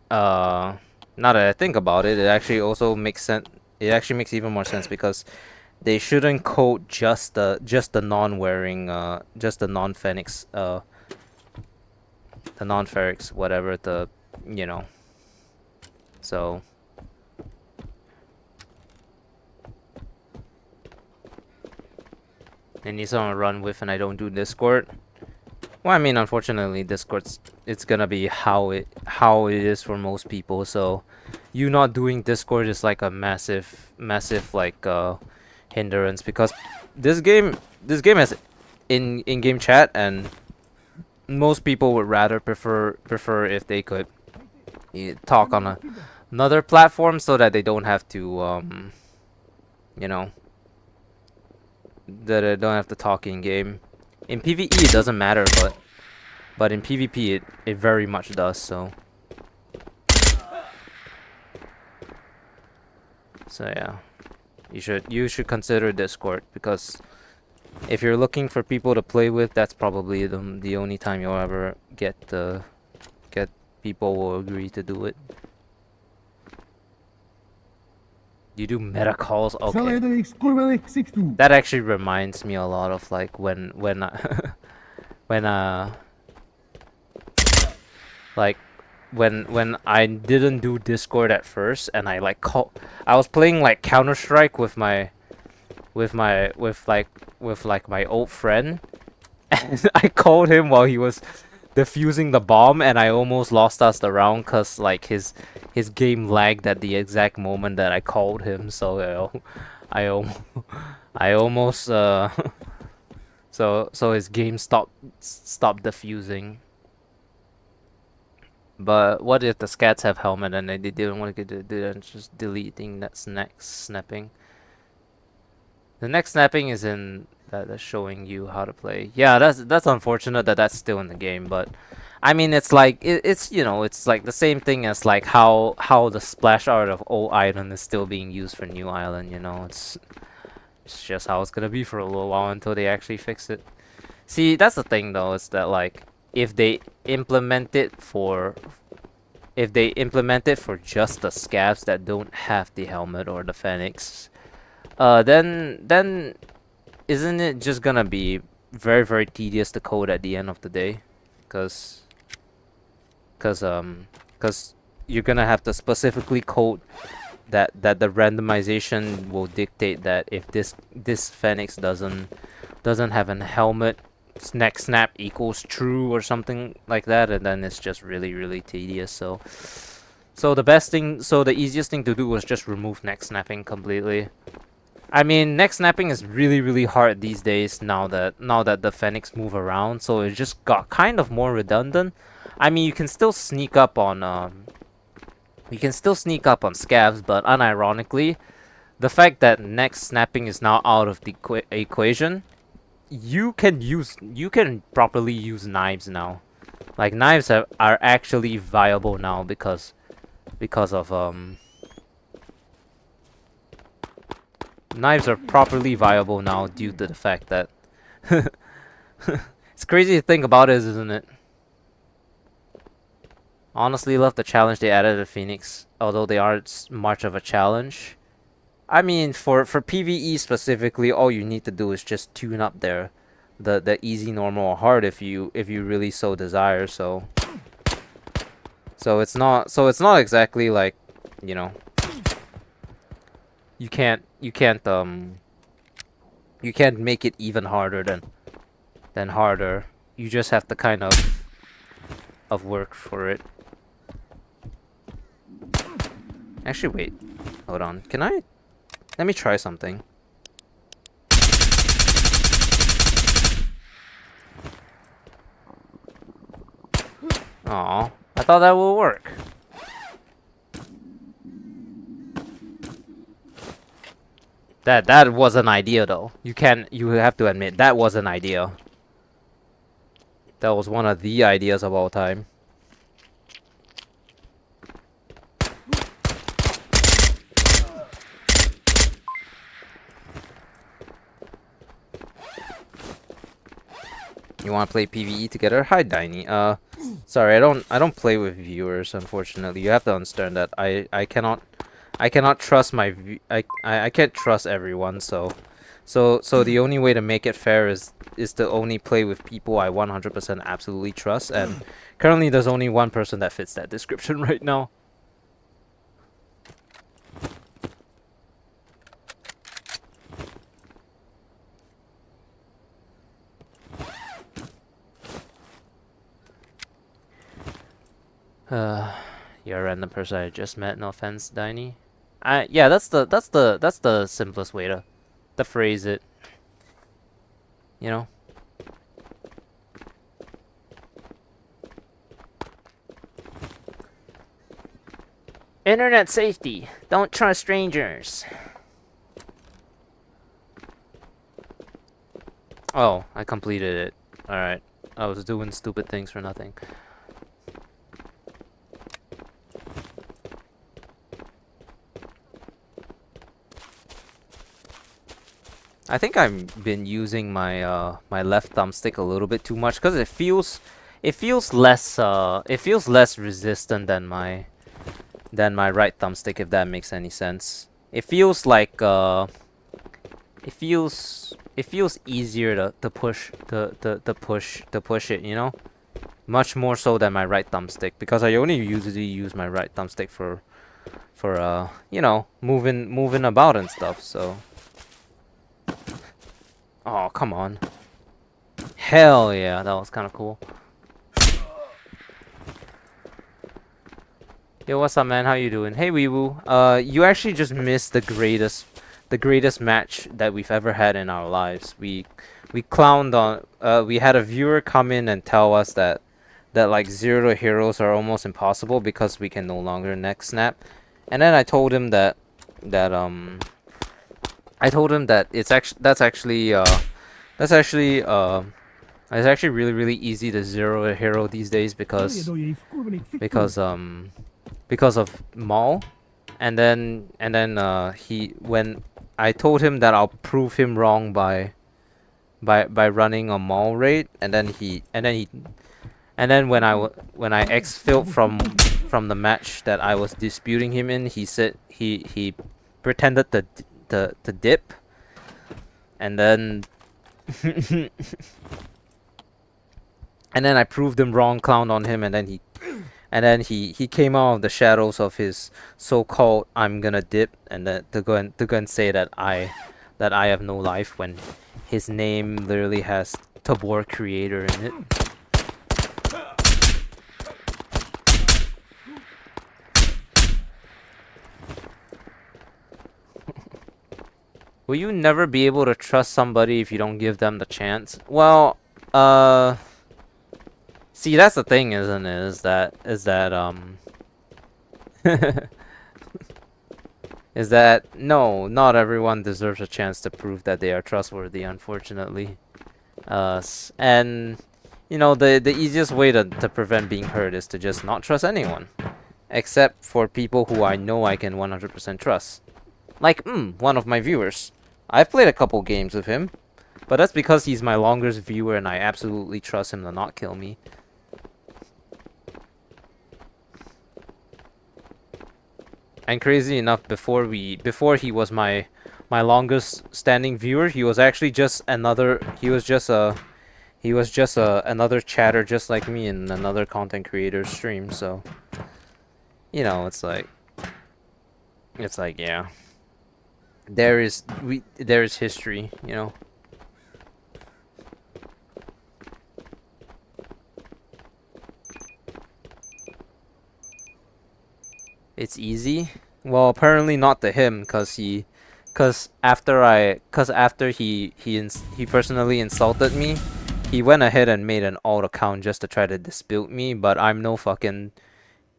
it actually also makes sense. It actually makes even more sense, because they shouldn't code just the non-wearing, just the non-Phoenix non-ferrics, whatever the, you know. So I need someone to run with, and I don't do Discord. Well, I mean, unfortunately, Discord's it's gonna be how it is for most people. So, you not doing Discord is like a massive like hindrance, because this game has in-game chat, and most people would rather prefer if they could talk on another platform, so that they don't have to you know, that they don't have to talk in game. In PvE it doesn't matter, but in PvP it very much does. So yeah, you should consider Discord, because if you're looking for people to play with, that's probably the only time you'll ever get people will agree to do it. You do meta calls, okay. Snelheden X, kurvelik 62. That actually reminds me a lot of like when like when I didn't do Discord at first, and I was playing like Counter-Strike with my my old friend, and I called him while he was defusing the bomb, and I almost lost us the round, cause like his game lagged at the exact moment that I called him. So I almost so his game stopped defusing. But what if the scats have helmet and they didn't want to do that, just deleting that next snapping? The next snapping is in that's showing you how to play. Yeah, that's unfortunate that that's still in the game, but I mean, it's like it's you know, it's like the same thing as like how the splash art of old island is still being used for new island. You know, it's just how it's gonna be for a little while until they actually fix it. See, that's the thing though, is that like if they implement it for just the scabs that don't have the helmet or the phoenix, then isn't it just gonna be very, very tedious to code at the end of the day? Cause you're gonna have to specifically code that the randomization will dictate that if this phoenix doesn't have an helmet, next snap equals true or something like that, and then it's just really, really tedious. So the easiest thing to do was just remove next snapping completely. I mean, next snapping is really, really hard these days now that the Phoenix move around, so it just got kind of more redundant. I mean, you can still sneak up on scavs, but unironically, the fact that next snapping is now out of the equation, you can properly use knives now. Like, knives are actually viable now because of knives are properly viable now due to the fact that it's crazy to think about it, isn't it? Honestly, love the challenge they added to Phoenix, although they aren't much of a challenge. I mean, for PvE specifically, all you need to do is just tune up the easy, normal, or hard if you really so desire. So it's not exactly like, you know, you can't make it even harder than harder. You just have to kind of work for it. Actually, wait, hold on. Let me try something. Aw, I thought that would work. That was an idea though. You have to admit that was an idea. That was one of the ideas of all time. You want to play PvE together? Hi, Diney. Sorry, I don't play with viewers, unfortunately. You have to understand that I cannot trust I can't trust everyone, so So the only way to make it fair is to only play with people I 100% absolutely trust, and currently there's only one person that fits that description right now. You're a random person I just met. No offense, Diney. Yeah, that's the simplest way to phrase it. You know. Internet safety. Don't trust strangers. Oh, I completed it. Alright. I was doing stupid things for nothing. I think I've been using my my left thumbstick a little bit too much because it feels less resistant than my right thumbstick, if that makes any sense. It feels like it feels easier to push it, you know? Much more so than my right thumbstick, because I only usually use my right thumbstick for you know, moving about and stuff, so. Oh, come on. Hell yeah, that was kind of cool. Yo, what's up, man? How you doing? Hey, Weewoo. You actually just missed the greatest match that we've ever had in our lives. We clowned on. We had a viewer come in and tell us that like 0 heroes are almost impossible because we can no longer neck snap, and then I told him that it's actually really easy to 0 a hero these days because of Maul, and then when I told him that I'll prove him wrong by running a Maul raid, and then when I exfilled from the match that I was disputing him in, he said he pretended to dip, and then and then I proved him wrong, clowned on him, and then he came out of the shadows of his so-called "I'm gonna dip" and then to go and say that I have no life when his name literally has Tabor creator in it. Will you never be able to trust somebody if you don't give them the chance? Well, see, that's the thing, isn't it? Is that is that no, not everyone deserves a chance to prove that they are trustworthy, unfortunately. And you know, the easiest way to prevent being hurt is to just not trust anyone, except for people who I know I can 100% trust. Like, one of my viewers. I've played a couple games with him, but that's because he's my longest viewer and I absolutely trust him to not kill me. And crazy enough, before he was my longest standing viewer, he was actually just another another chatter just like me in another content creator's stream, so you know, it's like yeah. There is history, you know. It's easy. Well, apparently not to him, cause after he personally insulted me, he went ahead and made an alt account just to try to dispute me. But I'm no fucking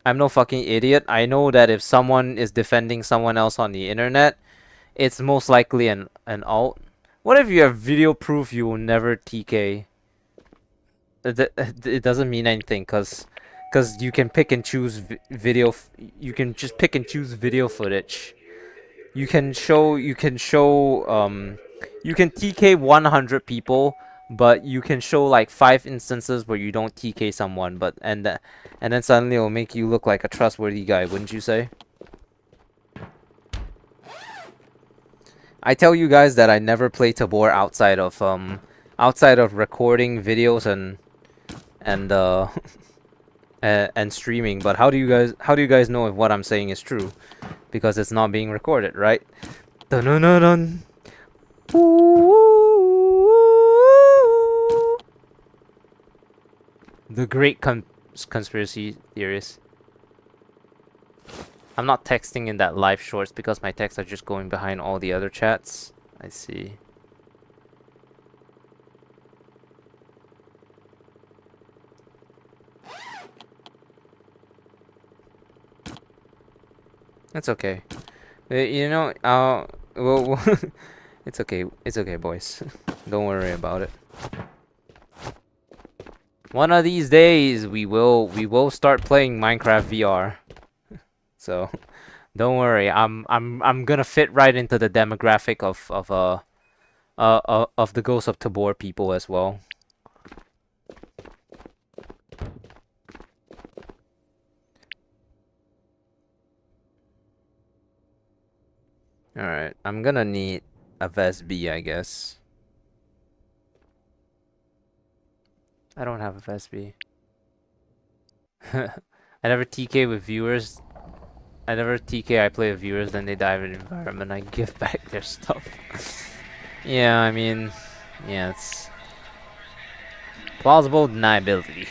idiot. I know that if someone is defending someone else on the internet, it's most likely an alt. What if you have video proof you will never TK? It doesn't mean anything, cause you can pick and choose video. You can just pick and choose video footage. You can TK 100 people, but you can show like 5 instances where you don't TK someone, and then suddenly it'll make you look like a trustworthy guy, wouldn't you say? I tell you guys that I never play Tabor outside of recording videos and and streaming. But how do you guys know if what I'm saying is true? Because it's not being recorded, right? Dun dun dun dun. The great conspiracy theorists. I'm not texting in that live shorts because my texts are just going behind all the other chats. I see. That's okay. You know, well, it's okay. It's okay, boys. Don't worry about it. One of these days, we will start playing Minecraft VR. So, don't worry. I'm gonna fit right into the demographic of the Ghost of Tabor people as well. Alright, I'm gonna need a Vest B, I guess. I don't have a Vest B. I never TK with viewers. I never TK, I play with viewers, then they dive in the environment, I give back their stuff. Yeah, I mean, yeah, it's plausible deniability.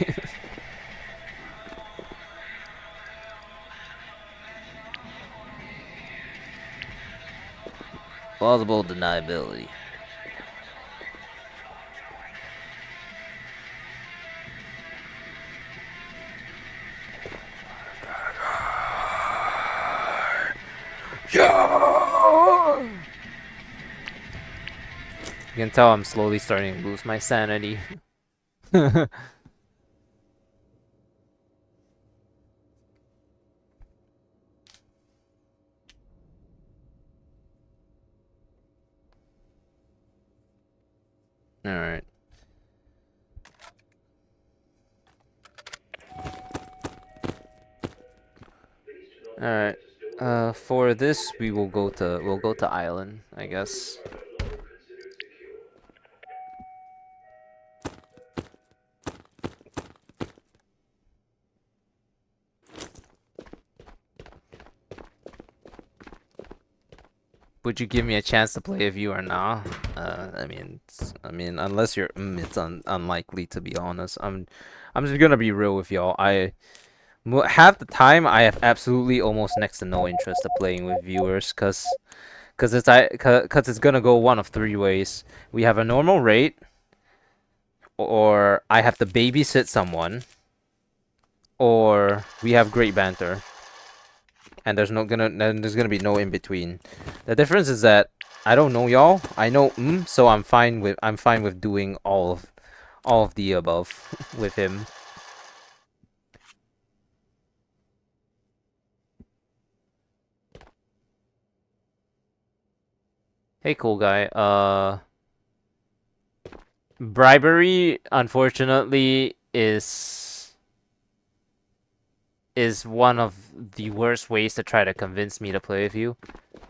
Plausible deniability. You can tell I'm slowly starting to lose my sanity. Alright. Alright. For this we'll go to island, I guess. Would you give me a chance to play with you or not? I mean, unless you're, it's unlikely, to be honest. I'm just gonna be real with y'all. Half the time I have absolutely almost next to no interest in playing with viewers, cause it's gonna go one of three ways. We have a normal rate, or I have to babysit someone, or we have great banter. And there's gonna be no in between. The difference is that I don't know y'all. I know so I'm fine with doing all of the above with him. Hey, cool guy. Bribery, unfortunately, is one of the worst ways to try to convince me to play with you.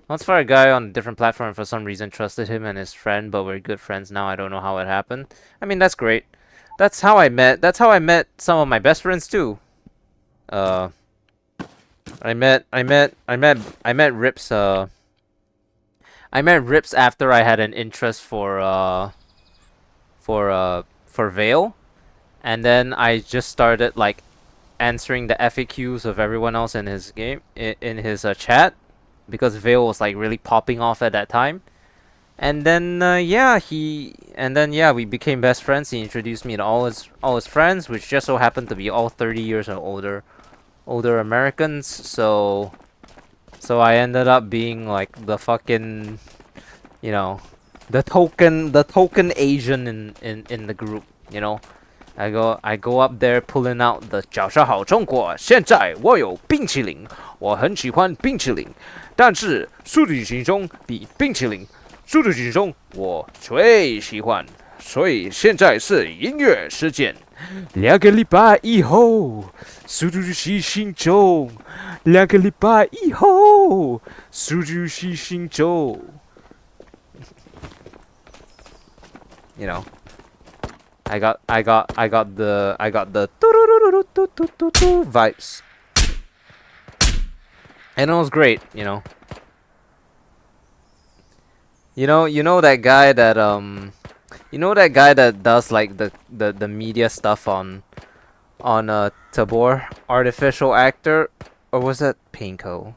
Once for a guy on a different platform, for some reason trusted him and his friend, but we're good friends now. I don't know how it happened. I mean, that's great. That's how I met some of my best friends too. I met Rips I met Rips after I had an interest for Vale, and then I just started like answering the FAQs of everyone else in his game, in his chat, because Vale was like really popping off at that time. And then we became best friends. He introduced me to all his friends, which just so happened to be all 30 years or older Americans. So I ended up being like the fucking, you know, the token Asian in the group, you know. I go up there pulling out the 早上好中国现在我有冰淇淋我很喜欢冰淇淋但是速度与激情中比冰淇淋速度与激情中我最喜欢所以现在是音乐时间2个礼拜以后速度与激情中2个礼拜以后速度与激情中 you know, I got the vibes. And it was great, you know. You know that guy that does like the media stuff on Tabor, artificial actor, or was that Pinko?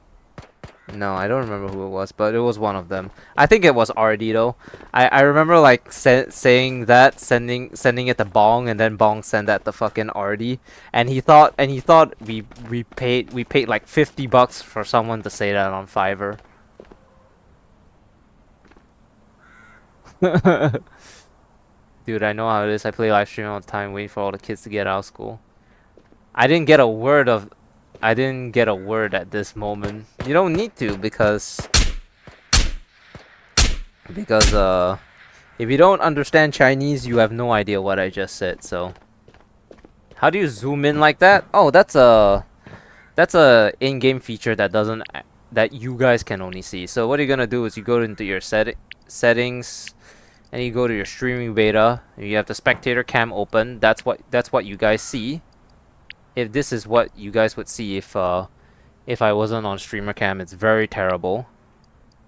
No, I don't remember who it was, but it was one of them. I think it was RD though. I remember like saying that, sending it to Bong, and then Bong sent that to fucking RD, and he thought we paid like $50 for someone to say that on Fiverr. Dude, I know how it is. I play live stream all the time, waiting for all the kids to get out of school. I didn't get a word at this moment. You don't need to because if you don't understand Chinese, you have no idea what I just said. So how do you zoom in like that? Oh, that's a in-game feature that you guys can only see. So what you're gonna do is you go into your settings and you go to your streaming beta and you have the spectator cam open. That's what you guys see. If this is what you guys would see if I wasn't on streamer cam, it's very terrible.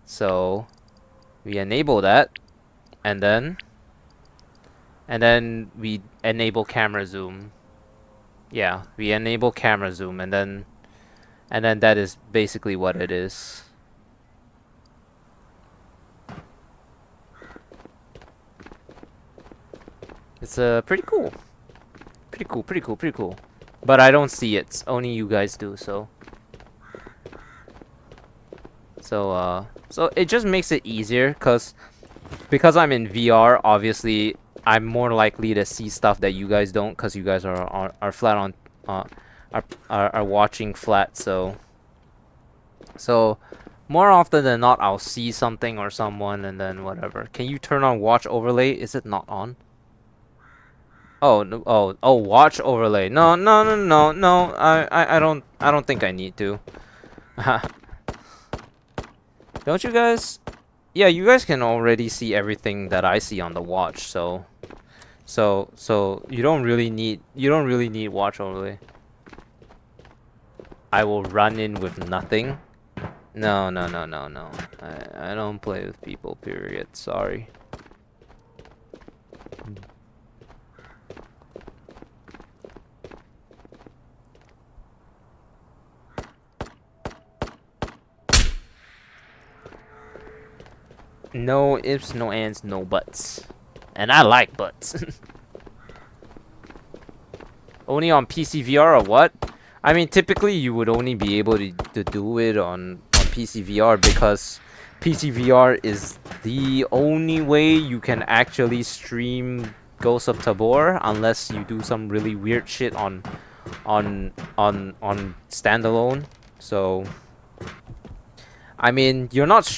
So we enable that, and then we enable camera zoom. Yeah, we enable camera zoom, and then that is basically what it is. It's pretty cool. Pretty cool. But I don't see it. Only you guys do, so it just makes it easier because I'm in VR, obviously I'm more likely to see stuff that you guys don't, because you guys are flat on are watching flat, so more often than not I'll see something or someone and then whatever. Can you turn on watch overlay? Is it not on? Oh no! Oh, watch overlay. No. I don't think I need to. Don't you guys? Yeah, you guys can already see everything that I see on the watch. So you don't really need watch overlay. I will run in with nothing. No. I don't play with people. Period. Sorry. No ifs, no ands, no buts. And I like butts. Only on PC VR or what? I mean, typically you would only be able to do it on PC VR because PC VR is the only way you can actually stream Ghost of Tabor unless you do some really weird shit on standalone. So I mean, you're not.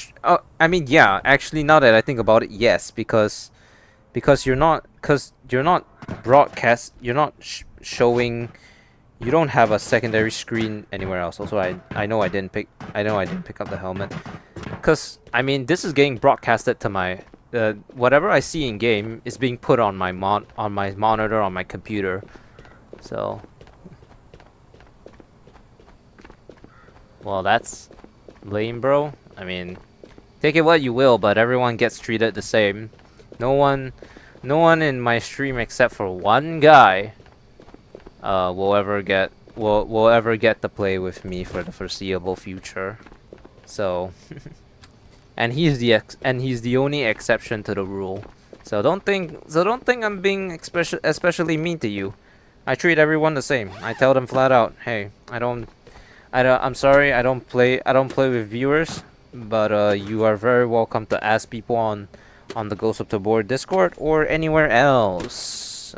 I mean, yeah. Actually, now that I think about it, yes, because you're not broadcast. You're not showing. You don't have a secondary screen anywhere else. Also, I know I didn't pick up the helmet, because I mean this is getting broadcasted to my whatever I see in game is being put on my monitor on my computer. So, well, that's lame, bro. I mean, take it what you will, but everyone gets treated the same. No one in my stream except for one guy will ever get to play with me for the foreseeable future. So and he's the only exception to the rule. So don't think I'm being especially mean to you. I treat everyone the same. I tell them flat out, hey, I'm sorry, I don't play with viewers, but you are very welcome to ask people on the Ghost of Tabor Discord or anywhere else.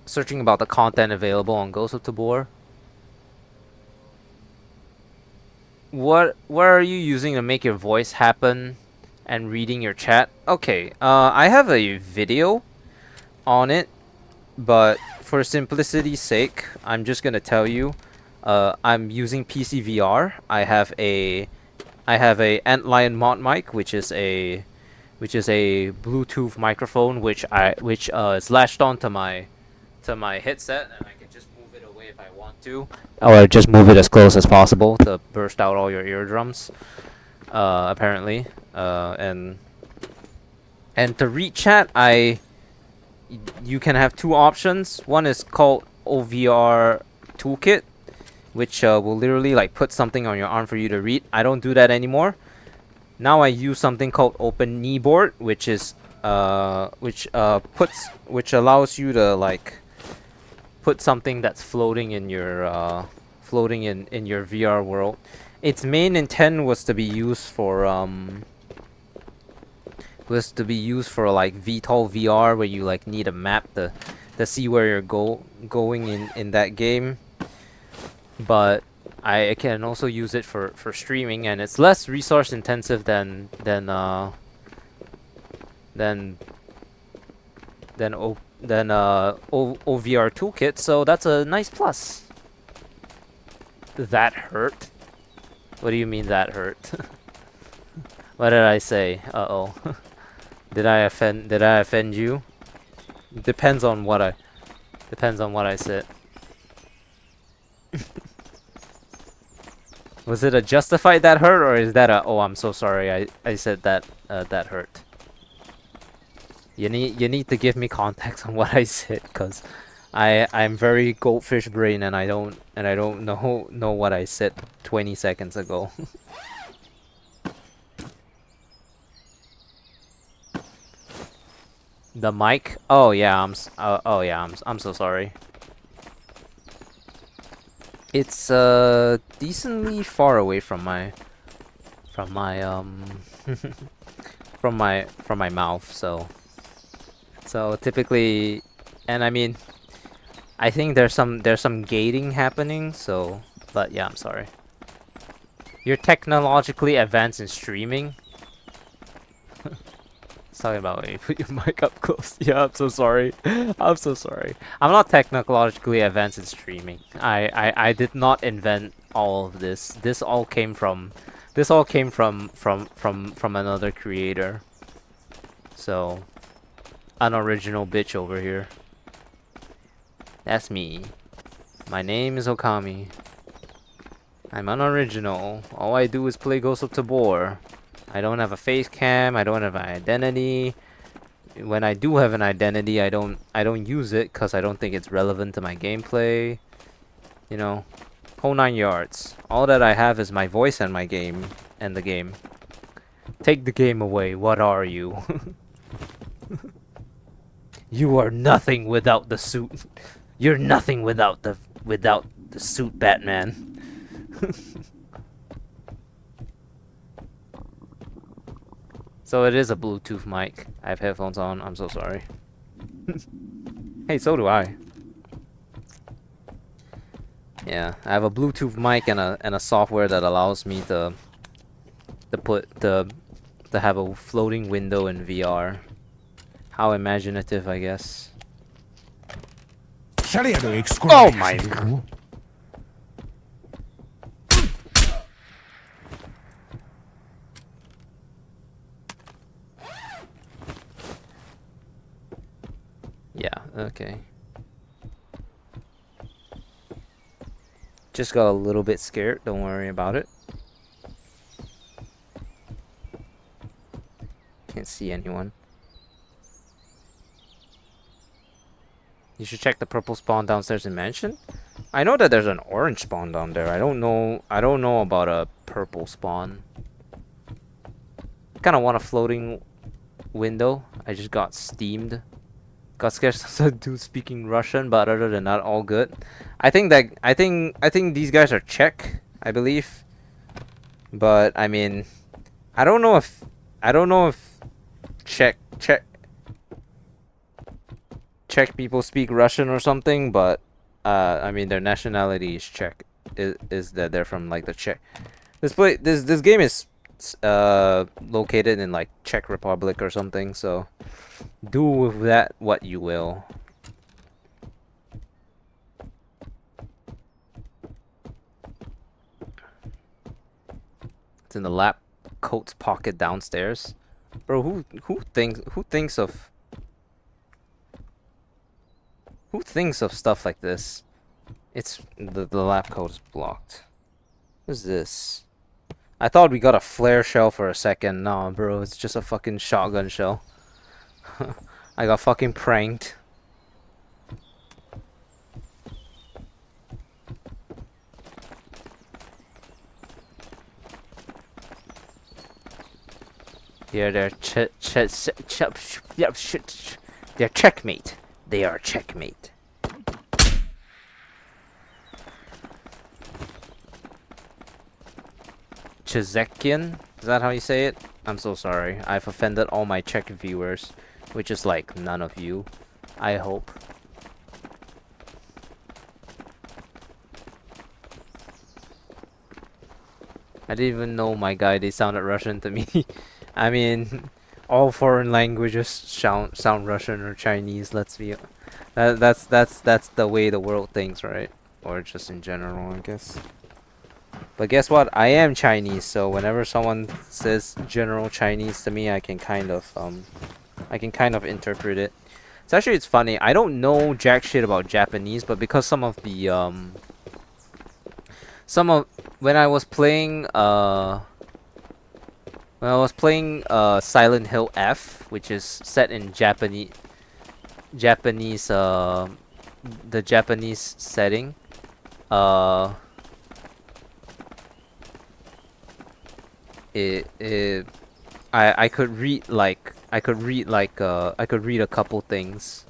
Searching about the content available on Ghost of Tabor. What are you using to make your voice happen and reading your chat? Okay, I have a video on it, but for simplicity's sake, I'm just gonna tell you, I'm using PC VR. I have a Antlion mod mic, which is a which is a Bluetooth microphone, which is latched onto my headset, and I can just move it away if I want to, or just move it as close as possible to burst out all your eardrums. Apparently, and to read chat, you can have two options. One is called OVR Toolkit, which will literally like put something on your arm for you to read. I don't do that anymore. Now I use something called Open Kneeboard, which allows you to like put something that's floating in your VR world. Its main intent was to be used for like VTOL VR, where you like need a map to see where you're going in that game. But I can also use it for streaming, and it's less resource intensive than OVR Toolkit, so that's a nice plus. That hurt? What do you mean that hurt? What did I say? Uh-oh. Did I offend you? Depends on what I said. Was it a justified that hurt, or is that a oh I'm so sorry I said that that hurt? You need to give me context on what I said, cause I'm very goldfish brain, and I don't know what I said 20 seconds ago. The mic? Oh yeah, I'm so sorry. It's decently far away from my from my mouth, so typically, and I mean, I think there's some gating happening, so, but yeah, I'm sorry. You're technologically advanced in streaming. Talking about when you put your mic up close. Yeah, I'm so sorry. I'm so sorry. I'm not technologically advanced in streaming. I did not invent all of this. This all came from another creator. So, unoriginal bitch over here. That's me. My name is Okami. I'm unoriginal. All I do is play Ghost of Tabor. I don't have a face cam, I don't have an identity. When I do have an identity, I don't use it because I don't think it's relevant to my gameplay. You know, whole 9 yards. All that I have is my voice and my game and the game. Take the game away. What are you? You are nothing without the suit. You're nothing without the suit, Batman. So it is a Bluetooth mic. I have headphones on. I'm so sorry. Hey, so do I. Yeah, I have a Bluetooth mic and a software that allows me to have a floating window in VR. How imaginative, I guess. Oh my god. Yeah, okay. Just got a little bit scared, don't worry about it. Can't see anyone. You should check the purple spawn downstairs in mansion. I know that there's an orange spawn down there. I don't know about a purple spawn. Kinda want a floating window. I just got steamed. Got scared of some dude speaking Russian, but other than that, all good. I think these guys are Czech, I believe. But I mean, I don't know if Czech people speak Russian or something, but I mean their nationality is Czech. Is that they're from like the Czech. This game is located in like Czech Republic or something, so do with that what you will. It's in the lap coat's pocket downstairs. Bro, who thinks of stuff like this? It's the lab code is blocked. What's this? I thought we got a flare shell for a second. Nah, bro, it's just a fucking shotgun shell. I got fucking pranked. Yeah, they're they're checkmate. They are checkmate. Chezekian? Is that how you say it? I'm so sorry. I've offended all my Czech viewers, which is like none of you, I hope. I didn't even know, my guy, they sounded Russian to me. I mean, all foreign languages sound Russian or Chinese. Let's be that's the way the world thinks, right? Or just in general, I guess. But guess what? I am Chinese, so whenever someone says general Chinese to me, I can kind of interpret it. It's funny. I don't know jack shit about Japanese, but because some of when I was playing Silent Hill F, which is set in Japanese the Japanese setting, I could read a couple things.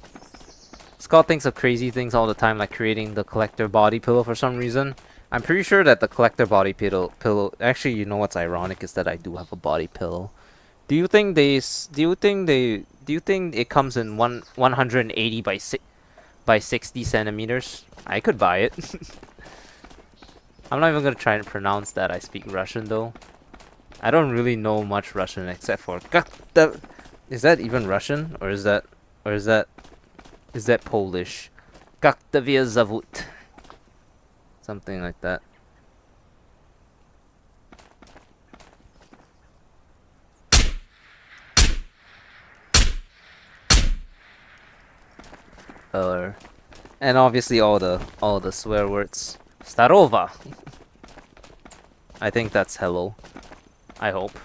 Scott thinks of crazy things all the time, like creating the collector body pillow for some reason. I'm pretty sure that the collector body pillow actually, you know what's ironic is that I do have a body pillow. Do you think it comes in 180 by 60 centimeters? I could buy it. I'm not even gonna try and pronounce that. I speak Russian though. I don't really know much Russian except for is that even Russian or is that Polish? Как тебя зовут? Something like that. And obviously all the swear words. Starova. I think that's hello. I hope.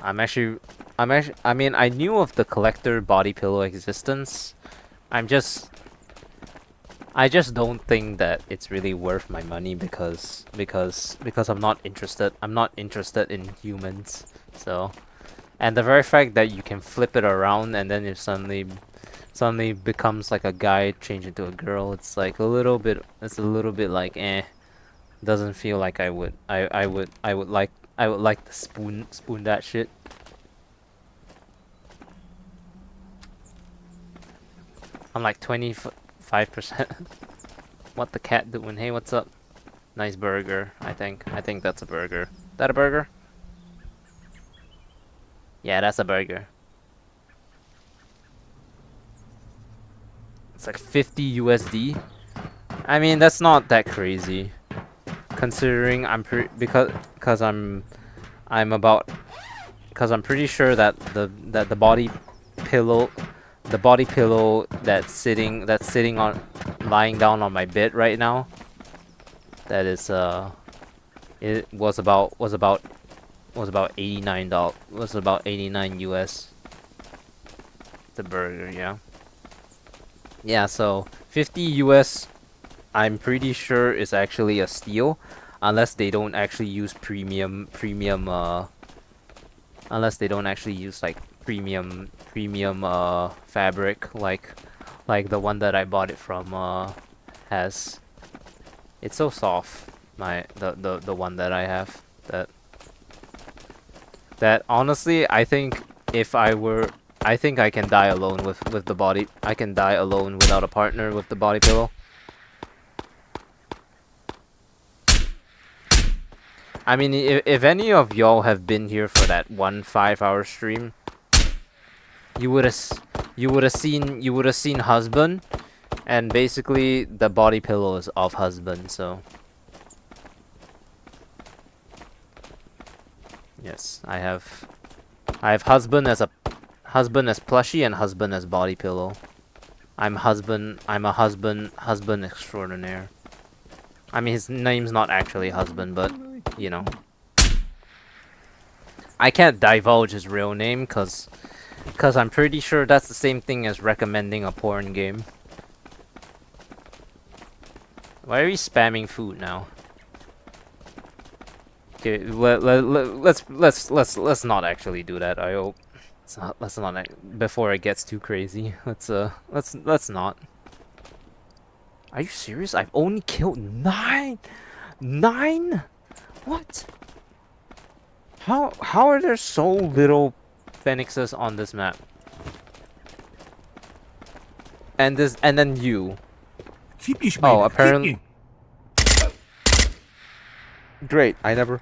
I mean, I knew of the collector body pillow existence. I just don't think that it's really worth my money because I'm not interested. I'm not interested in humans. So, and the very fact that you can flip it around and then it suddenly becomes like a guy change into a girl, it's like a little bit like doesn't feel like I would like to spoon that shit. I'm like 25%. What the cat doing? Hey, what's up? Nice burger. I think that's a burger. That a burger? Yeah, that's a burger. It's like 50 USD. I mean, that's not that crazy, considering I'm pretty sure that the body pillow that's sitting on lying down on my bed right now, that is it was about $89, was about 89 US. The burger, yeah, so 50 US I'm pretty sure is actually a steal, unless they don't actually use unless they don't actually use like premium fabric like the one that I bought it from has. It's so soft. The one that I have, that honestly I think I think I can die alone with the body. I can die alone without a partner with the body pillow. I mean, if any of y'all have been here for that 5-hour stream, you would have seen husband, and basically the body pillow is of husband. So Yes, I have husband as plushie and husband as body pillow. I'm a husband extraordinaire. I mean, his name's not actually husband, but you know. I can't divulge his real name cause I'm pretty sure that's the same thing as recommending a porn game. Why are we spamming food now? Okay, let's not actually do that. I hope let's not before it gets too crazy. Let's not. Are you serious? I've only killed 9. 9? What? How are there so little phoenixes on this map? And then you. Oh, apparently. Great. I never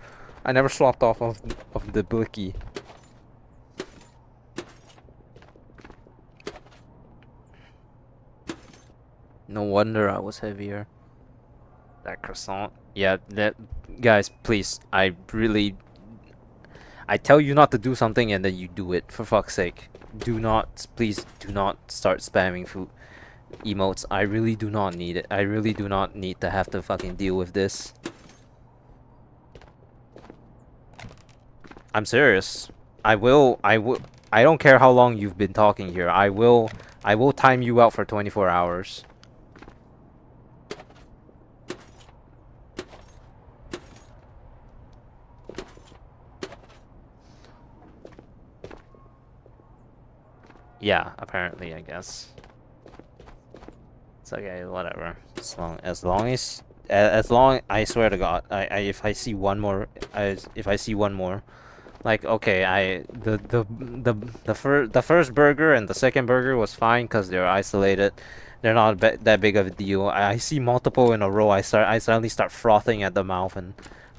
swapped off of the blicky. No wonder I was heavier. That croissant. Yeah, that guys, please. I tell you not to do something and then you do it, for fuck's sake. Please do not start spamming food emotes. I really do not need it. I really do not need to have to fucking deal with this. I'm serious. I don't care how long you've been talking here. I will time you out for 24 hours. Yeah, apparently, I guess. It's okay, whatever. As long I swear to God, if I see one more, like, okay, the first burger and the second burger was fine because they're isolated. They're not that big of a deal. I see multiple in a row. I suddenly start frothing at the mouth, and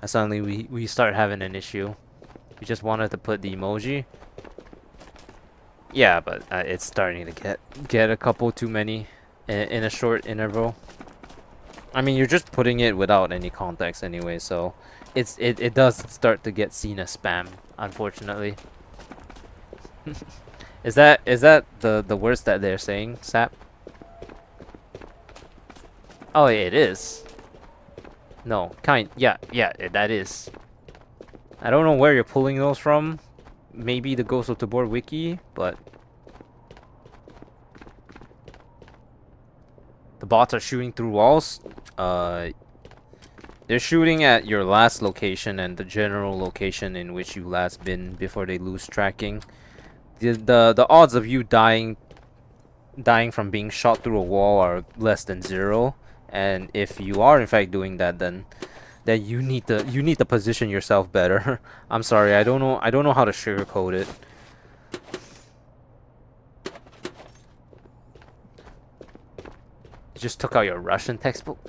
suddenly we start having an issue. We just wanted to put the emoji. Yeah, but it's starting to get a couple too many in a short interval. I mean, you're just putting it without any context anyway, so it does start to get seen as spam, unfortunately. Is that the worst that they're saying, Sap? Oh, it is. No, yeah, that is. I don't know where you're pulling those from. Maybe the Ghost of Tabor wiki, but the bots are shooting through walls. They're shooting at your last location and the general location in which you last been before they lose tracking. The odds of you dying from being shot through a wall are less than 0. And if you are in fact doing that, then you need to position yourself better. I'm sorry, I don't know how to sugarcoat it. You just took out your Russian textbook?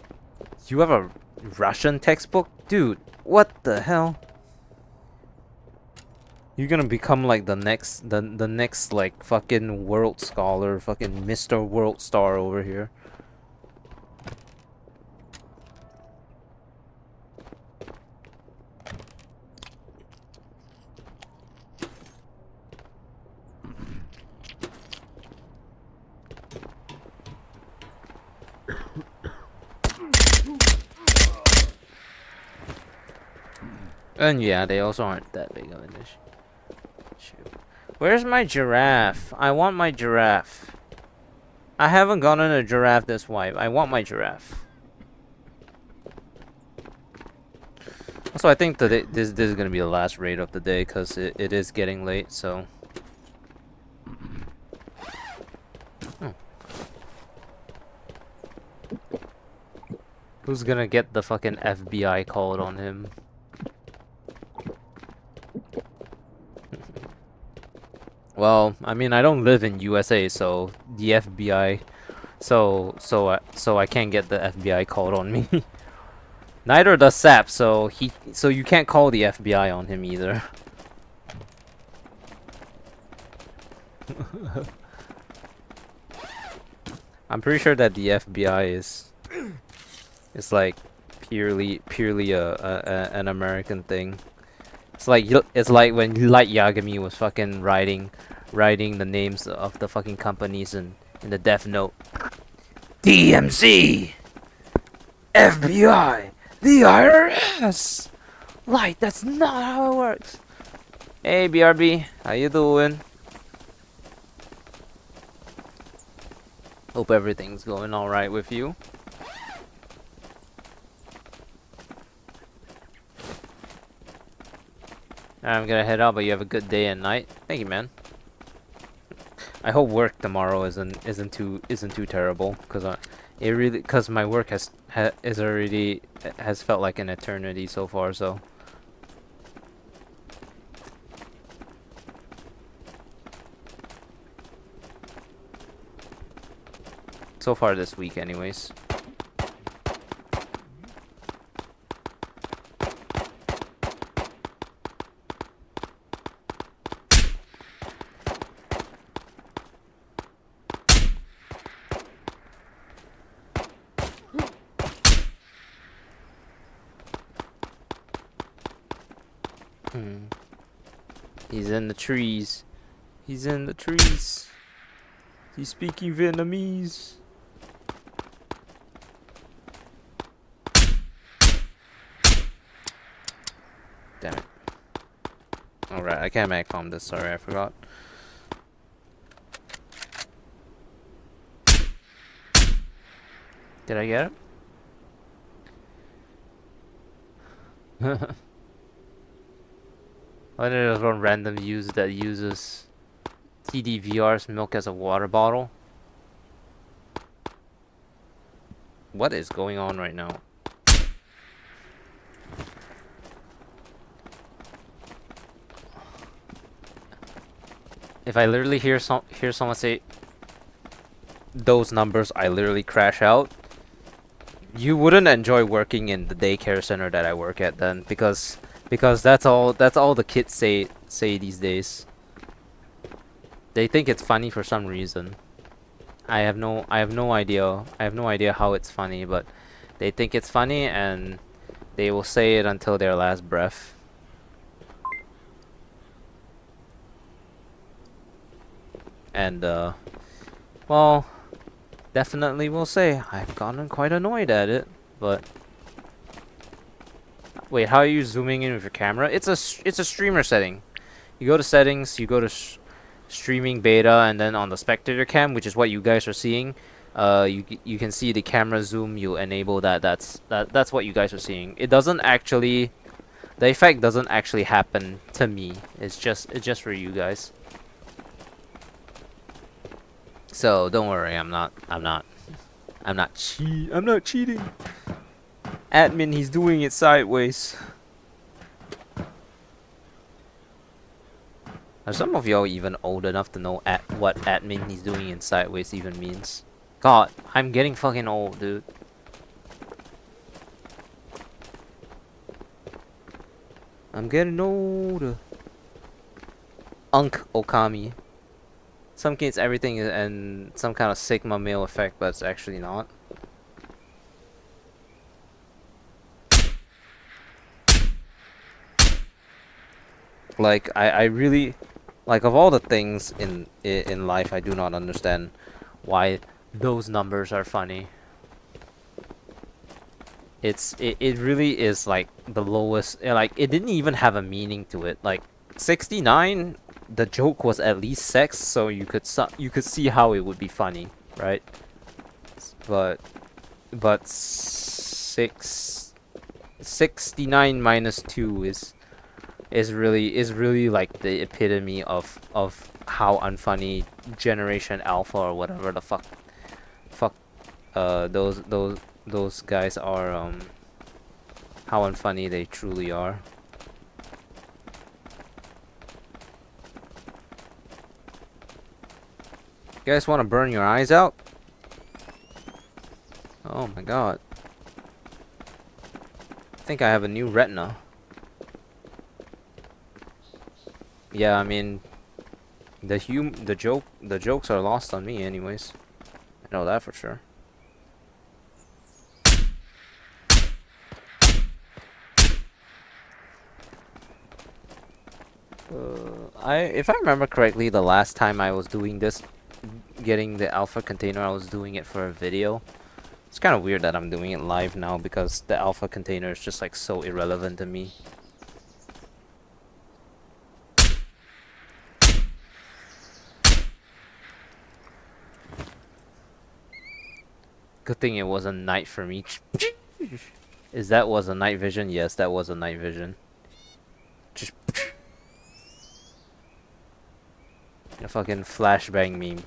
You have a Russian textbook? Dude, what the hell? You're gonna become like the next like fucking world scholar, fucking Mr. World Star over here. And yeah, they also aren't that big of an issue. Where's my giraffe? I want my giraffe. I haven't gotten a giraffe this wipe. I want my giraffe. Also, I think that this is gonna be the last raid of the day because it is getting late. So. Who's gonna get the fucking FBI called on him? Well, I mean, I don't live in USA, so the FBI, so I can't get the FBI called on me. Neither does Sap, so you can't call the FBI on him either. I'm pretty sure that the FBI is like purely an American thing. it's like when Light Yagami was fucking writing the names of the fucking companies in the Death Note. DMC, FBI, the IRS. Light, that's not how it works. Hey BRB, how you doing? Hope everything's going alright with you. I'm gonna head out, but you have a good day and night. Thank you, man. I hope work tomorrow isn't too terrible, cause my work has felt like an eternity so far. So far this week, anyways. He's in the trees. He's in the trees. He's speaking Vietnamese. Damn it. Alright, I can't mag farm this, sorry, I forgot. Did I get it? Why did there's one random use that uses TDVR's milk as a water bottle? What is going on right now? If I literally hear someone say those numbers, I literally crash out. You wouldn't enjoy working in the daycare center that I work at then, because that's all the kids say these days. They think it's funny for some reason. I have no idea. I have no idea how it's funny, but they think it's funny and they will say it until their last breath. And well, definitely will say I've gotten quite annoyed at it, but wait, how are you zooming in with your camera? It's a streamer setting. You go to settings, you go to streaming beta, and then on the spectator cam, which is what you guys are seeing, you can see the camera zoom. You enable that. That's what you guys are seeing. It doesn't actually, the effect doesn't actually happen to me. It's just for you guys. So don't worry, I'm not cheating. Admin, he's doing it sideways. Are some of y'all even old enough to know what admin he's doing in sideways even means? God, I'm getting fucking old, dude. I'm getting older. Unk Okami. Some kids everything is and some kind of Sigma male effect, but it's actually not. Like I really, like, of all the things in life, I do not understand why those numbers are funny. It really is like the lowest. Like, it didn't even have a meaning to it. Like 69, the joke was at least sex, so you could see how it would be funny, right? But 69 minus 2 is really like the epitome of how unfunny Generation Alpha or whatever the fuck those guys are, how unfunny they truly are. You guys want to burn your eyes out? Oh my god. I think I have a new retina. Yeah, I mean, the jokes are lost on me anyways. I know that for sure. if I remember correctly, the last time I was doing this, getting the alpha container, I was doing it for a video. It's kind of weird that I'm doing it live now because the alpha container is just like so irrelevant to me. Good thing it was a night for me. Was a night vision? Yes, that was a night vision. Just a fucking flashbang meme.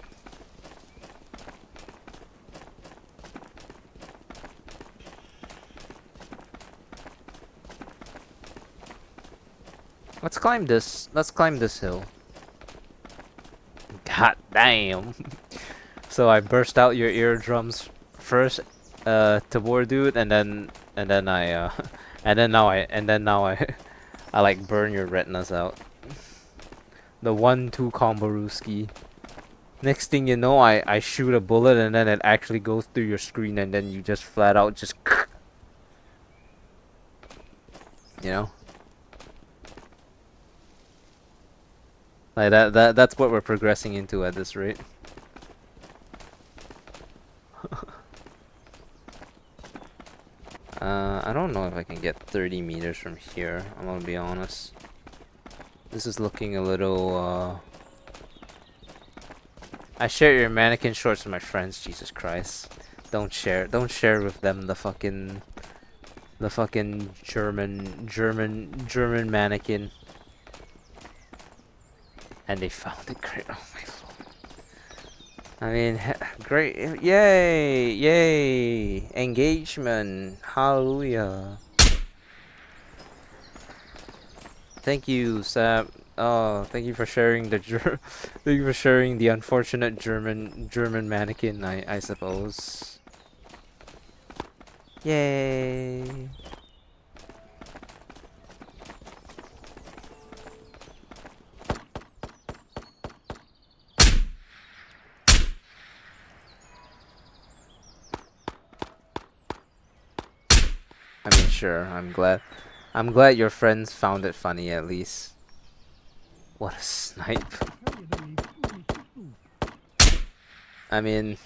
Let's climb this. Let's climb this hill. God damn. So I burst out your eardrums first, Tabor dude, and then I and then now I I like burn your retinas out. The 1-2 combo-rooski. Next thing you know, I shoot a bullet and then it actually goes through your screen and then you just flat out just you know? Like that's what we're progressing into at this rate. I don't know if I can get 30 meters from here, I'm gonna be honest. This is looking a little, I share your mannequin shorts with my friends, Jesus Christ. Don't share with them the fucking German mannequin. And they found it great, oh my lord. I mean, great, yay, engagement, hallelujah. Thank you, Sam. Oh, thank you for sharing the thank you for sharing the unfortunate German mannequin, I suppose. Yay. I mean, sure, I'm glad your friends found it funny at least. What a snipe. I mean,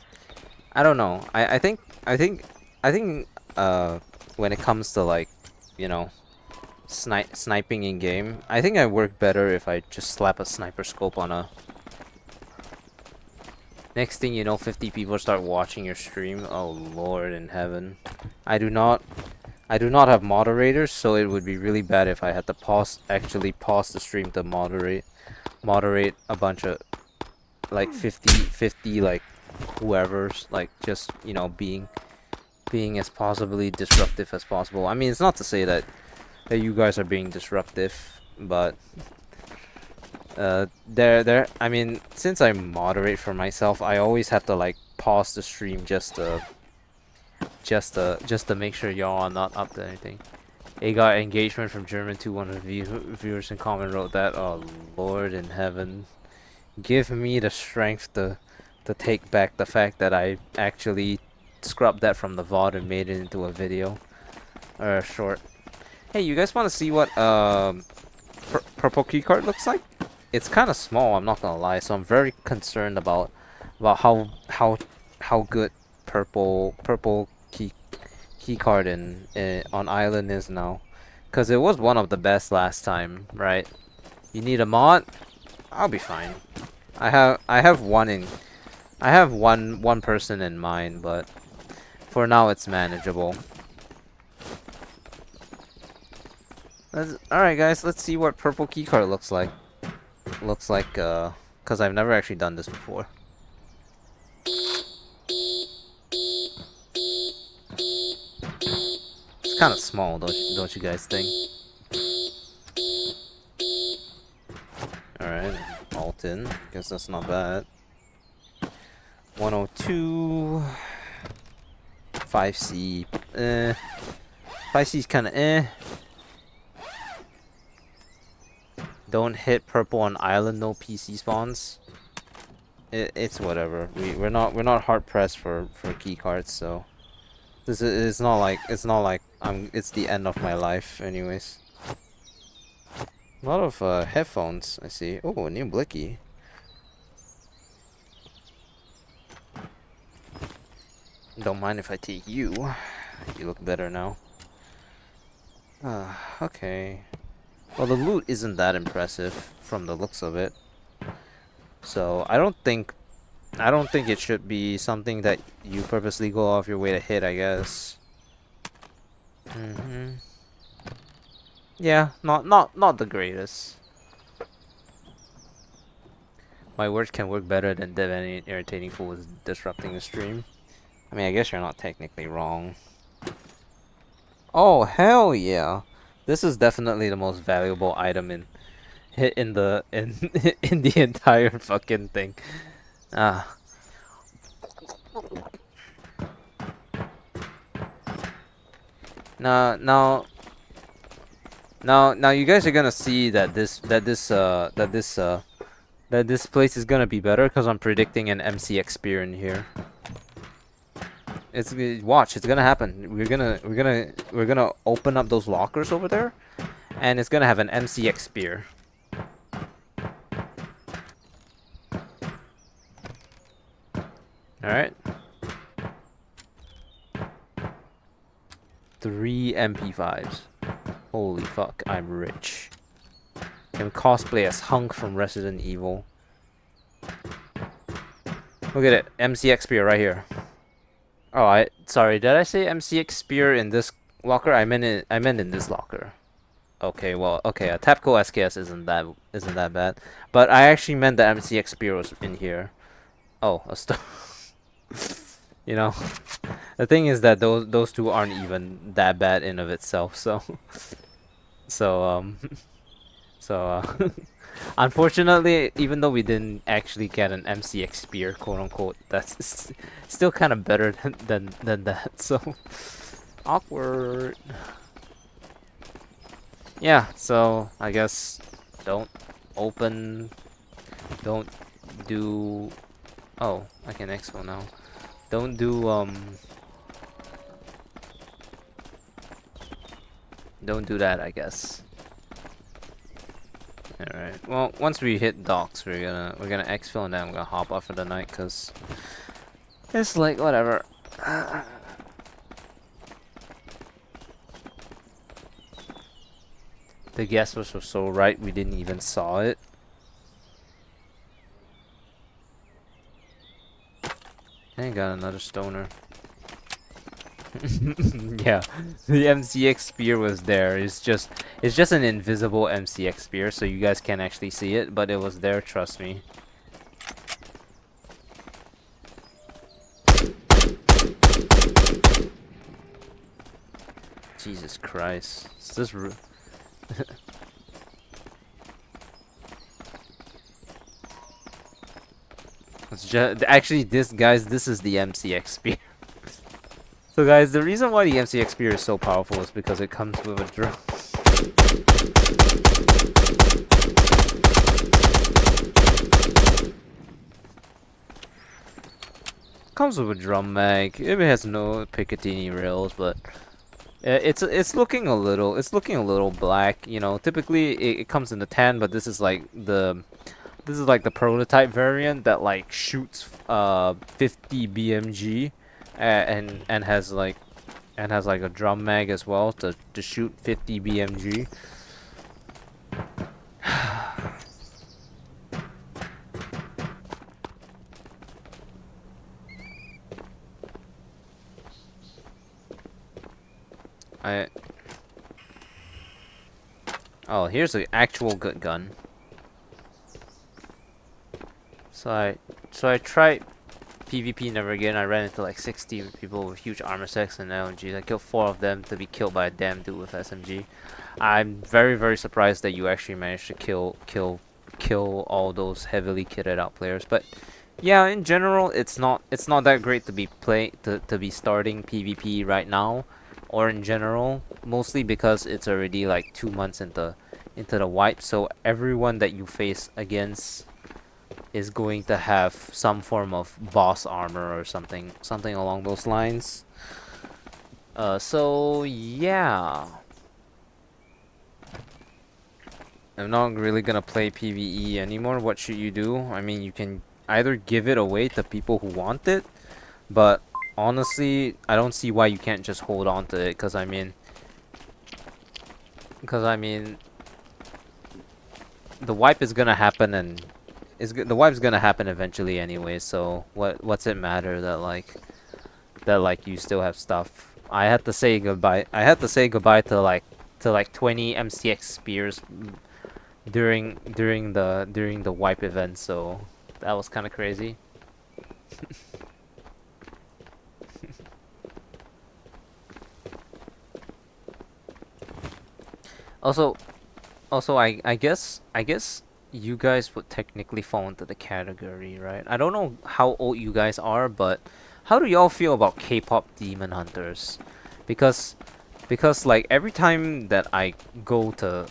I don't know. I think when it comes to like, you know, sniping in game, I think I work better if I just slap a sniper scope on a. Next thing you know, 50 people start watching your stream. Oh Lord in heaven. I do not have moderators, so it would be really bad if I had to actually pause the stream to moderate a bunch of like 50 like whoever's like just, you know, being as possibly disruptive as possible. I mean, it's not to say that you guys are being disruptive, but I mean, since I moderate for myself, I always have to like pause the stream just to make sure y'all are not up to anything. It got engagement from German to one of the viewers in comment wrote that. Oh Lord in heaven, give me the strength to take back the fact that I actually scrubbed that from the VOD and made it into a video or a short. Hey, you guys want to see what purple keycard looks like? It's kind of small, I'm not gonna lie. So I'm very concerned about how good purple keycard on island is now, because it was one of the best last time, right? You need a mod? I'll be fine. I have one person in mind, but for now it's manageable. Alright guys, let's see what purple keycard looks like. Because I've never actually done this before. It's kind of small, don't you guys think? Alright, alt in. Guess that's not bad. 102. 5C. 5C is kind of Don't hit purple on island, no PC spawns. It's whatever. We're not hard pressed for key cards, so it's not like it's the end of my life anyways. A lot of headphones, I see. Oh, a new blicky. Don't mind if I take you. You look better now. Okay. Well, the loot isn't that impressive from the looks of it. So I don't think it should be something that you purposely go off your way to hit, I guess. Yeah, not the greatest. My words can work better than any irritating fool is disrupting the stream. I mean, I guess you're not technically wrong. Oh, hell yeah. This is definitely the most valuable item in the in the entire fucking thing. Ah. Now you guys are gonna see that this place is gonna be better because I'm predicting an MCX spear in here. Watch, it's gonna happen. We're gonna open up those lockers over there, and it's gonna have an MCX spear. All right. 3 MP5s. Holy fuck, I'm rich. Can cosplay as Hunk from Resident Evil. Look at it, MCX spear right here. Oh, sorry, did I say MCX spear in this locker? I meant in this locker. Okay, well, okay, a Tapco SKS isn't that bad, but I actually meant the MCX spear was in here. Oh, a star. You know, the thing is that those two aren't even that bad in of itself. So, so unfortunately, even though we didn't actually get an MCX spear, quote unquote, that's still kind of better than that. So awkward. Yeah. So I guess don't do. Oh, I can expo now. Don't do Don't do that, I guess. All right. Well, once we hit docks, we're gonna exfil and then I'm gonna hop off for the night, cause it's like whatever. The guess was so right. We didn't even saw it. I ain't got another stoner. Yeah, the MCX spear was there. It's just an invisible MCX spear, so you guys can't actually see it, but it was there. Trust me. Jesus Christ! Is this? It's just actually this, guys. This is the MCX spear. So guys, the reason why the MCX spear is so powerful is because it comes with a drum. Comes with a drum mag. It has no Picatinny rails, but it's looking a little black. You know, typically it comes in the tan, but this is like the prototype variant that like shoots 50 BMG. And has like a drum mag as well to shoot 50 BMG. Oh, here's an actual good gun. So I tried PvP never again. I ran into like 60 people with huge armor sets and LMGs. I killed 4 of them to be killed by a damn dude with SMG. I'm very surprised that you actually managed to kill all those heavily kitted out players. But yeah, in general, it's not that great to be starting PvP right now, or in general, mostly because it's already like 2 months into the wipe. So everyone that you face against is going to have some form of boss armor or something along those lines. So yeah. I'm not really gonna play PVE anymore. What should you do? I mean, you can either give it away to people who want it, but honestly, I don't see why you can't just hold on to it. Cause I mean, the wipe is gonna happen, and the wipe's gonna happen eventually anyway. So what's it matter that like you still have stuff? I had to say goodbye. I had to say goodbye to like 20 MCX spears during the wipe event, so that was kind of crazy. Also, I guess you guys would technically fall into the category, right? I don't know how old you guys are, but how do y'all feel about K-pop demon hunters? Because like every time I go to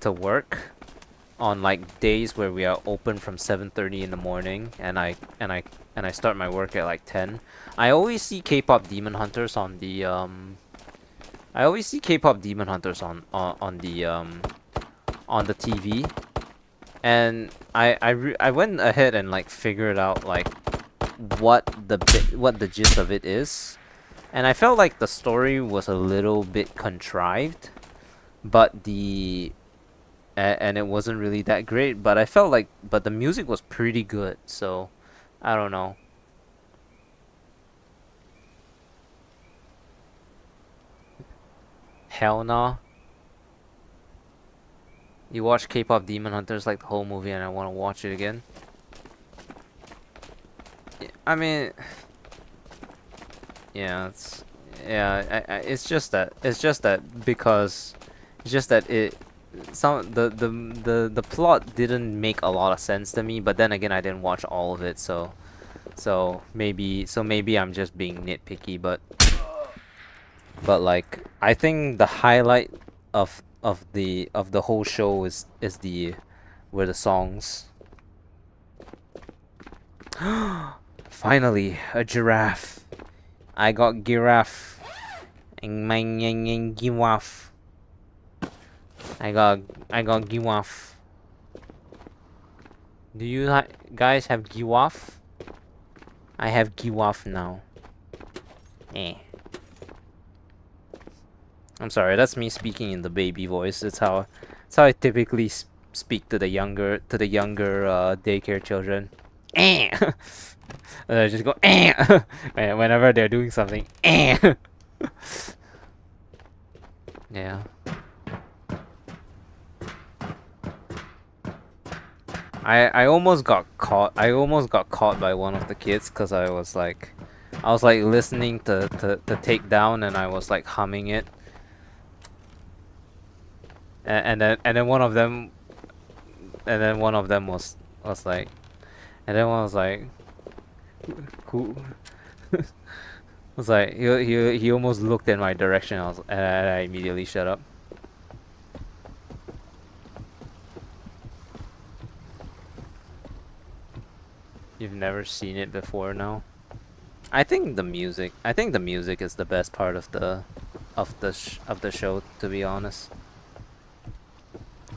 work on like days where we are open from 7:30 in the morning, and I start my work at like 10, I always see K-pop demon hunters on the I always see K-pop demon hunters on the TV, and I went ahead and like figured out like what the gist of it is, and I felt like the story was a little bit contrived, but and it wasn't really that great, but I felt like the music was pretty good, so I don't know. Hell nah. You watch K-pop Demon Hunters like the whole movie and I want to watch it again. I mean, yeah, it's just that because it's just that it some the plot didn't make a lot of sense to me, but then again I didn't watch all of it, so maybe I'm just being nitpicky, but like I think the highlight of the whole show is the were the songs. Finally, a giraffe. I got giraffe. Giraffe. I got giraffe. Do you guys have giraffe? I have giraffe now. Eh. I'm sorry, that's me speaking in the baby voice. It's how I typically speak to the younger daycare children. Eh. And I just go eh whenever they're doing something. Eh. Yeah. I almost got caught. I almost got caught by one of the kids because I was like listening to Take Down, and I was like humming it. And then one of them was like, and then one was like, who was like, he almost looked in my direction. And I immediately shut up. You've never seen it before now? I think the music is the best part of the show, to be honest.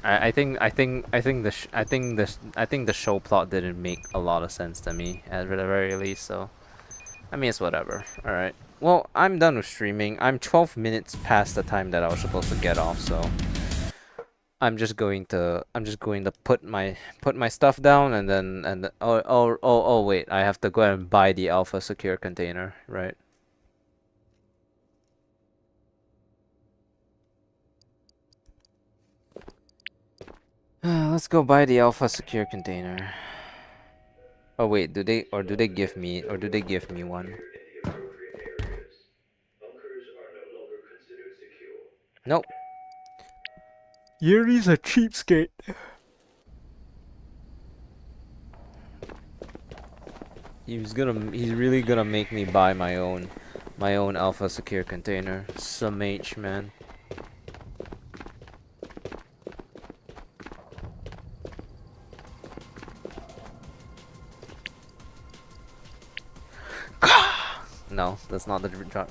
I think the show plot didn't make a lot of sense to me at the very least, so I mean, it's whatever. All right. Well, I'm done with streaming. I'm 12 minutes past the time that I was supposed to get off, so I'm just going to put my stuff down, and then oh wait, I have to go and buy the alpha secure container, right? Let's go buy the alpha secure container. Oh wait, do they give me one? Nope. Yuri's a cheapskate. He's really gonna make me buy my own alpha secure container. Some H, man. No, that's not the drop.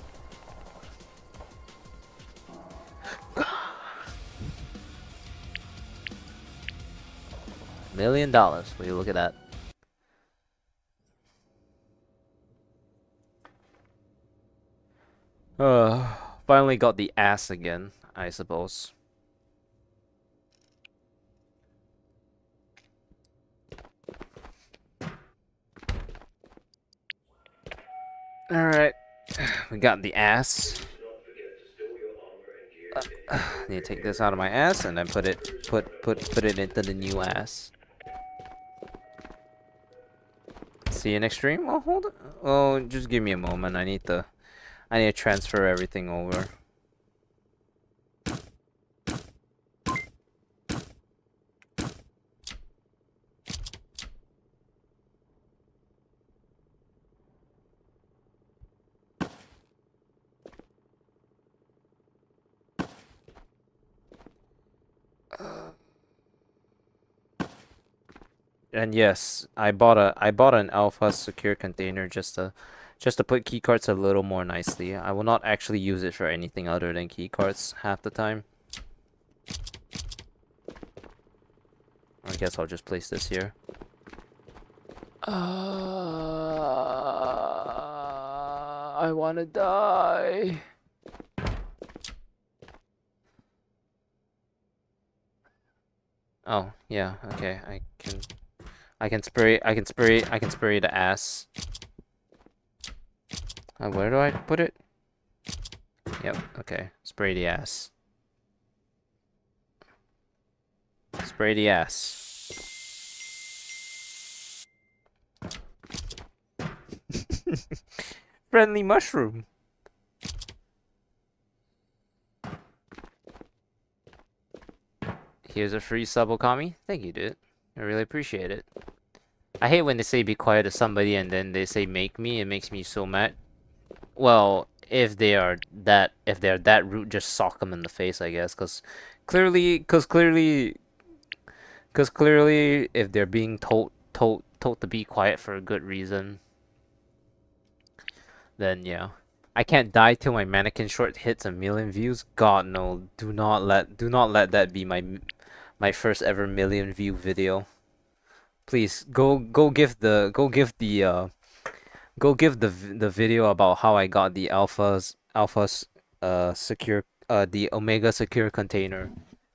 $1 million. Will you look at that? Finally got the ass again, I suppose. Alright, we got the ass. Need to take this out of my ass and then put it into the new ass. See you next stream? Oh, hold it. Oh, just give me a moment. I need to transfer everything over. And yes, I bought an alpha secure container just to put keycards a little more nicely. I will not actually use it for anything other than keycards half the time. I guess I'll just place this here. I wanna die. Oh, yeah, okay. I can spray the ass. Where do I put it? Yep, okay. Spray the ass. Spray the ass. Friendly mushroom. Here's a free sub, Okami. Thank you, dude. I really appreciate it. I hate when they say be quiet to somebody and then they say make me. It makes me so mad. Well, if they are that rude, just sock them in the face, I guess. Cause clearly, if they're being told to be quiet for a good reason, then yeah. I can't die till my mannequin short hits 1 million views. God no! Do not let that be my first ever 1 million view video. Please go give the video about how I got the secure the Omega secure container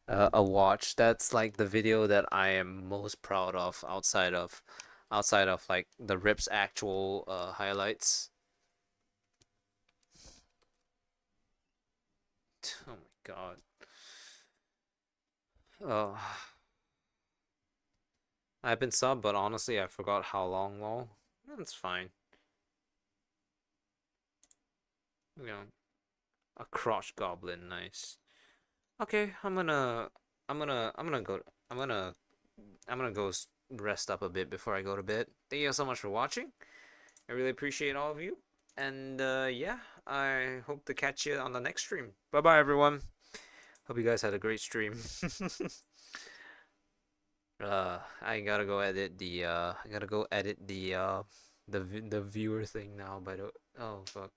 a watch. That's like the video that I am most proud of outside of like the Rip's actual highlights. Oh my god. Oh. I've been sub, but honestly I forgot how long. Well, that's fine. You know, a crotch goblin, nice. Okay, I'm gonna go rest up a bit before I go to bed. Thank you so much for watching. I really appreciate all of you. And yeah, I hope to catch you on the next stream. Bye bye everyone. Hope you guys had a great stream. I gotta go edit the the viewer thing now, by the oh fuck.